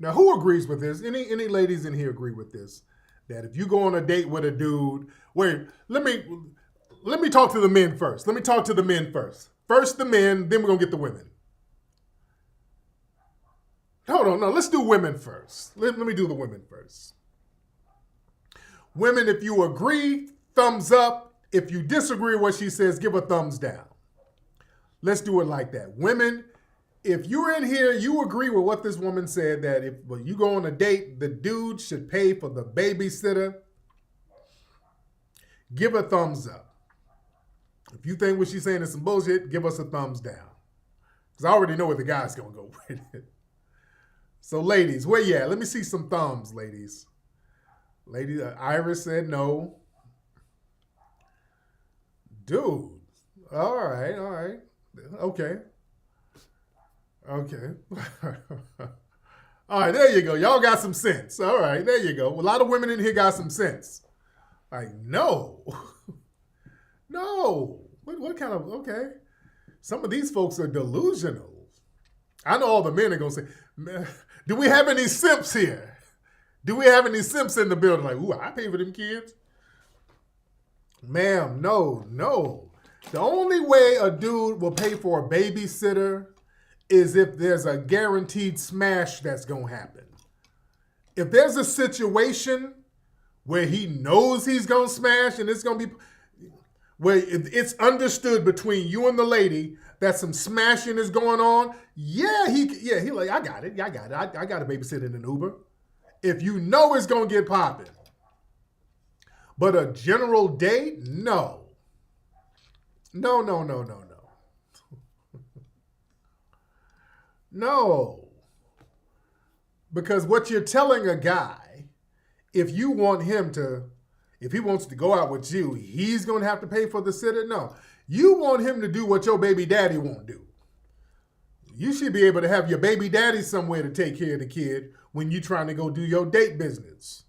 Now, who agrees with this? Any ladies in here agree with this? That if you go on a date with a dude, wait, let me talk to the men first. First the men, then we're going to get the women. Hold on, no, let's do women first. Let me do the women first. Women, if you agree, thumbs up. If you disagree with what she says, give a thumbs down. Let's do it like that. Women, if you're in here, you agree with what this woman said, that if you go on a date, the dude should pay for the babysitter, give a thumbs up. If you think what she's saying is some bullshit, give us a thumbs down. Because I already know where the guy's going to go with it. So ladies, where you at? Let me see some thumbs, ladies. Lady Iris said no. Dude. All right. Okay. All right, there you go. Y'all got some sense. All right, there you go. A lot of women in here got some sense. Like, no. No. What kind of, okay. Some of these folks are delusional. I know all the men are going to say, do we have any simps here? Do we have any simps in the building? Like, ooh, I pay for them kids. Ma'am, no. The only way a dude will pay for a babysitter is if there's a guaranteed smash that's going to happen. If there's a situation where he knows he's going to smash and it's going to be, where it's understood between you and the lady that some smashing is going on, he like, I got it. I got a babysitter in an Uber. If you know it's going to get popping. But a general date, no. No. No. Because what you're telling a guy, if he wants to go out with you, he's going to have to pay for the sitter? No. You want him to do what your baby daddy won't do. You should be able to have your baby daddy somewhere to take care of the kid when you're trying to go do your date business.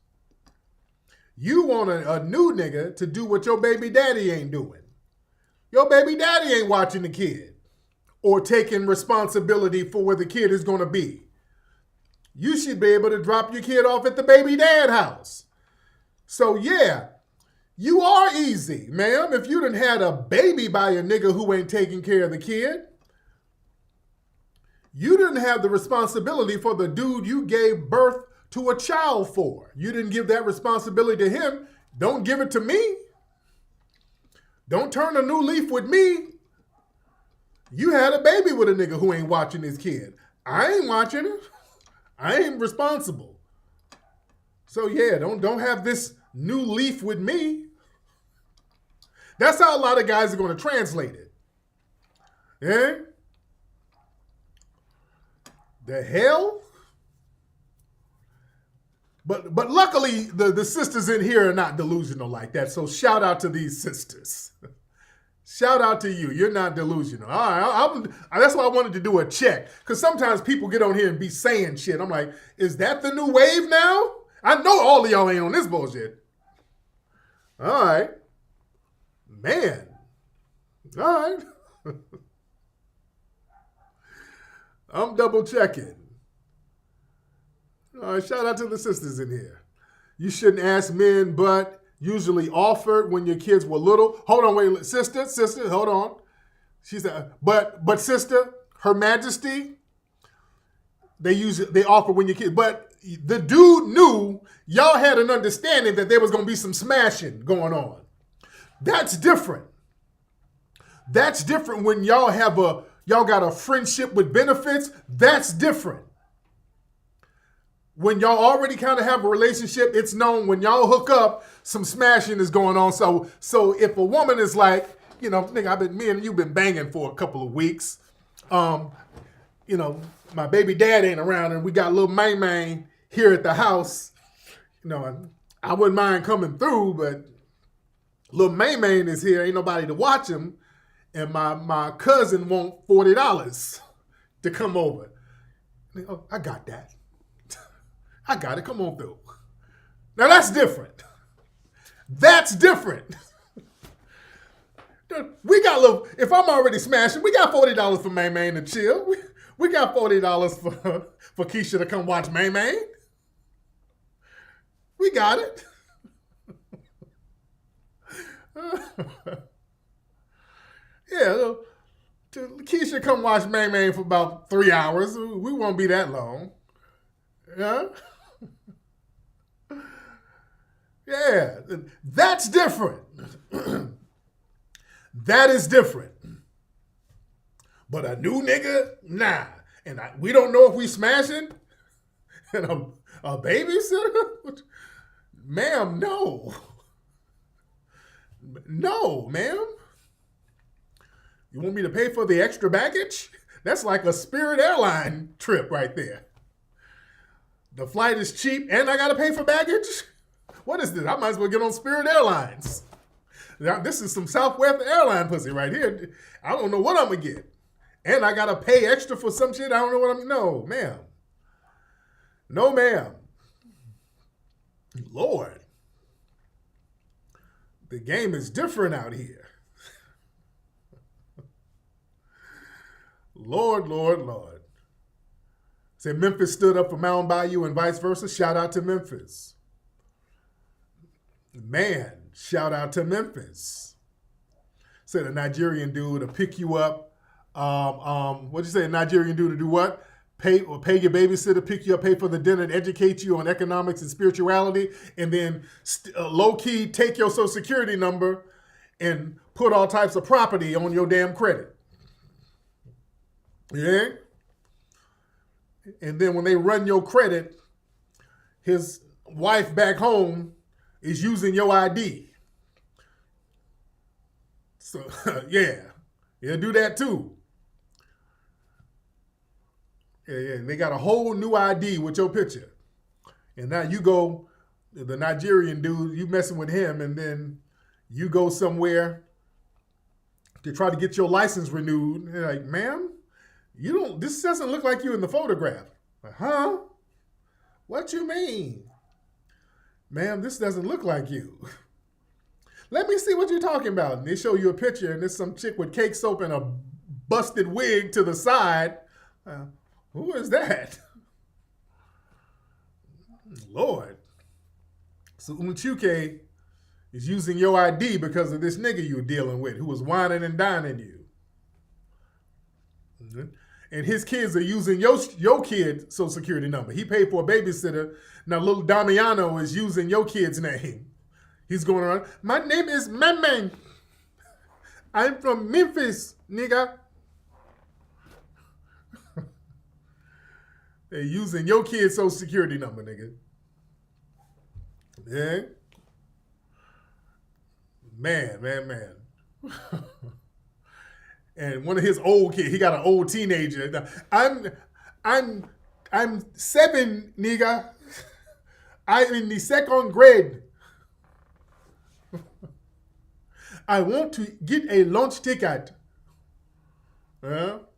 You want a new nigga to do what your baby daddy ain't doing. Your baby daddy ain't watching the kid or taking responsibility for where the kid is going to be. You should be able to drop your kid off at the baby dad house. So yeah, you are easy, ma'am. If you done had a baby by a nigga who ain't taking care of the kid, You didn't have the responsibility for the dude you gave birth to a child for. You didn't give that responsibility to him. Don't give it to me. Don't turn a new leaf with me. You had a baby with a nigga who ain't watching his kid. I ain't watching it. I ain't responsible. So yeah, don't have this new leaf with me. That's how a lot of guys are going to translate it. Yeah? The hell? But luckily, the sisters in here are not delusional like that. So shout out to these sisters. Shout out to you. You're not delusional. All right, that's why I wanted to do a check. Because sometimes people get on here and be saying shit. I'm like, is that the new wave now? I know all of y'all ain't on this bullshit. All right. Man. All right. I'm double checking. All right, shout out to the sisters in here. You shouldn't ask men, but usually offered when your kids were little. Hold on, wait, sister, hold on. She said, but sister, Her Majesty, they offer when your kids, but the dude knew y'all had an understanding that there was going to be some smashing going on. That's different. That's different when y'all got a friendship with benefits. That's different. When y'all already kind of have a relationship, it's known when y'all hook up, some smashing is going on. So if a woman is like, nigga, me and you been banging for a couple of weeks. My baby dad ain't around and we got little May here at the house. I wouldn't mind coming through, but little May is here. Ain't nobody to watch him. And my cousin want $40 to come over. Oh, I got that. I got it. Come on through. Now that's different. That's different. We got if I'm already smashing, we got $40 for May to chill. We got $40 for Keisha to come watch May. We got it. Yeah, Keisha come watch May for about 3 hours. We won't be that long. Yeah? Yeah, that's different. That is different. But a new nigga, nah. And we don't know if we smashing. And a babysitter? Ma'am, no. No, ma'am. You want me to pay for the extra baggage? That's like a Spirit airline trip right there. The flight is cheap and I got to pay for baggage? What is this? I might as well get on Spirit Airlines. Now, this is some Southwest airline pussy right here. I don't know what I'm going to get. And I got to pay extra for some shit I don't know what I'm... No, ma'am. No, ma'am. Lord. The game is different out here. Lord. Said Memphis stood up for Mountain Bayou and vice versa. Shout out to Memphis. Man, shout out to Memphis. Said a Nigerian dude to pick you up. What'd you say? A Nigerian dude to do what? Pay your babysitter, pick you up, pay for the dinner, and educate you on economics and spirituality, and then low-key take your social security number and put all types of property on your damn credit. Yeah? And then when they run your credit, his wife back home is using your ID. So, yeah. Yeah, do that too. Yeah, they got a whole new ID with your picture. And now you go, the Nigerian dude, you messing with him, and then you go somewhere to try to get your license renewed. And they're like, ma'am, this doesn't look like you in the photograph. Like, huh? What you mean? Ma'am, this doesn't look like you. Let me see what you're talking about. And they show you a picture, and there's some chick with cake soap and a busted wig to the side. Who is that? Lord. So Unchuke is using your ID because of this nigga you're dealing with who was whining and dining you. and his kids are using your kid's social security number. He paid for a babysitter. Now little Damiano is using your kid's name. He's going around, my name is Meme. I'm from Memphis, nigga. They're using your kid's social security number, nigga. Yeah. Man. And one of his old kids, he got an old teenager. I'm 7, nigga. I'm in the second grade. I want to get a lunch ticket. That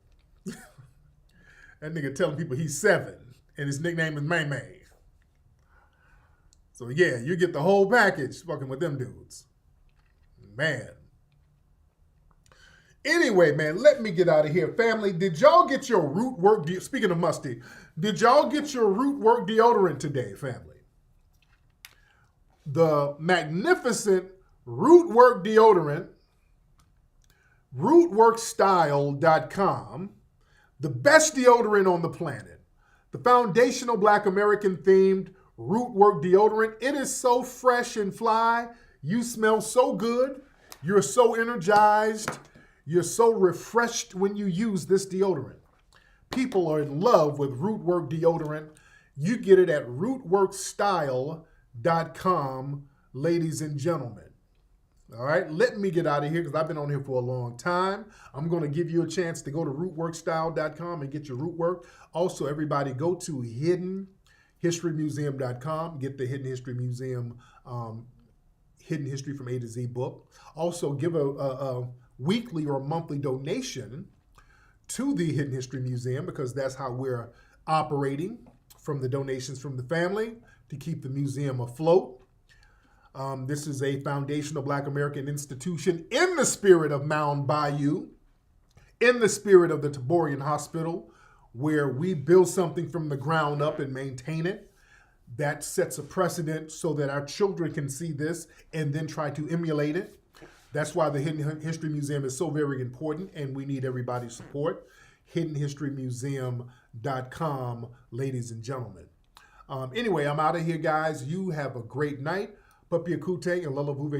nigga telling people he's 7 and his nickname is May May. So yeah, you get the whole package fucking with them dudes. Man. Anyway, man, let me get out of here. Family, did y'all get your Rootwork, speaking of musty, did y'all get your Rootwork deodorant today, family? The magnificent Rootwork deodorant, rootworkstyle.com, the best deodorant on the planet, the foundational Black American themed Rootwork deodorant. It is so fresh and fly. You smell so good. You're so energized. You're so refreshed when you use this deodorant. People are in love with Rootwork deodorant. You get it at rootworkstyle.com, ladies and gentlemen. All right, let me get out of here because I've been on here for a long time. I'm going to give you a chance to go to rootworkstyle.com and get your Rootwork. Also, everybody go to hiddenhistorymuseum.com. Get the Hidden History Museum Hidden History from A to Z book. Also, give a weekly or monthly donation to the Hidden History Museum because that's how we're operating, from the donations from the family to keep the museum afloat. This is a foundational Black American institution in the spirit of Mound Bayou, in the spirit of the Taborian Hospital, where we build something from the ground up and maintain it. That sets a precedent so that our children can see this and then try to emulate it. That's why the Hidden History Museum is so very important, and we need everybody's support. hiddenhistorymuseum.com, ladies and gentlemen. Anyway, I'm out of here, guys. You have a great night. Papi Akute and Lalavuve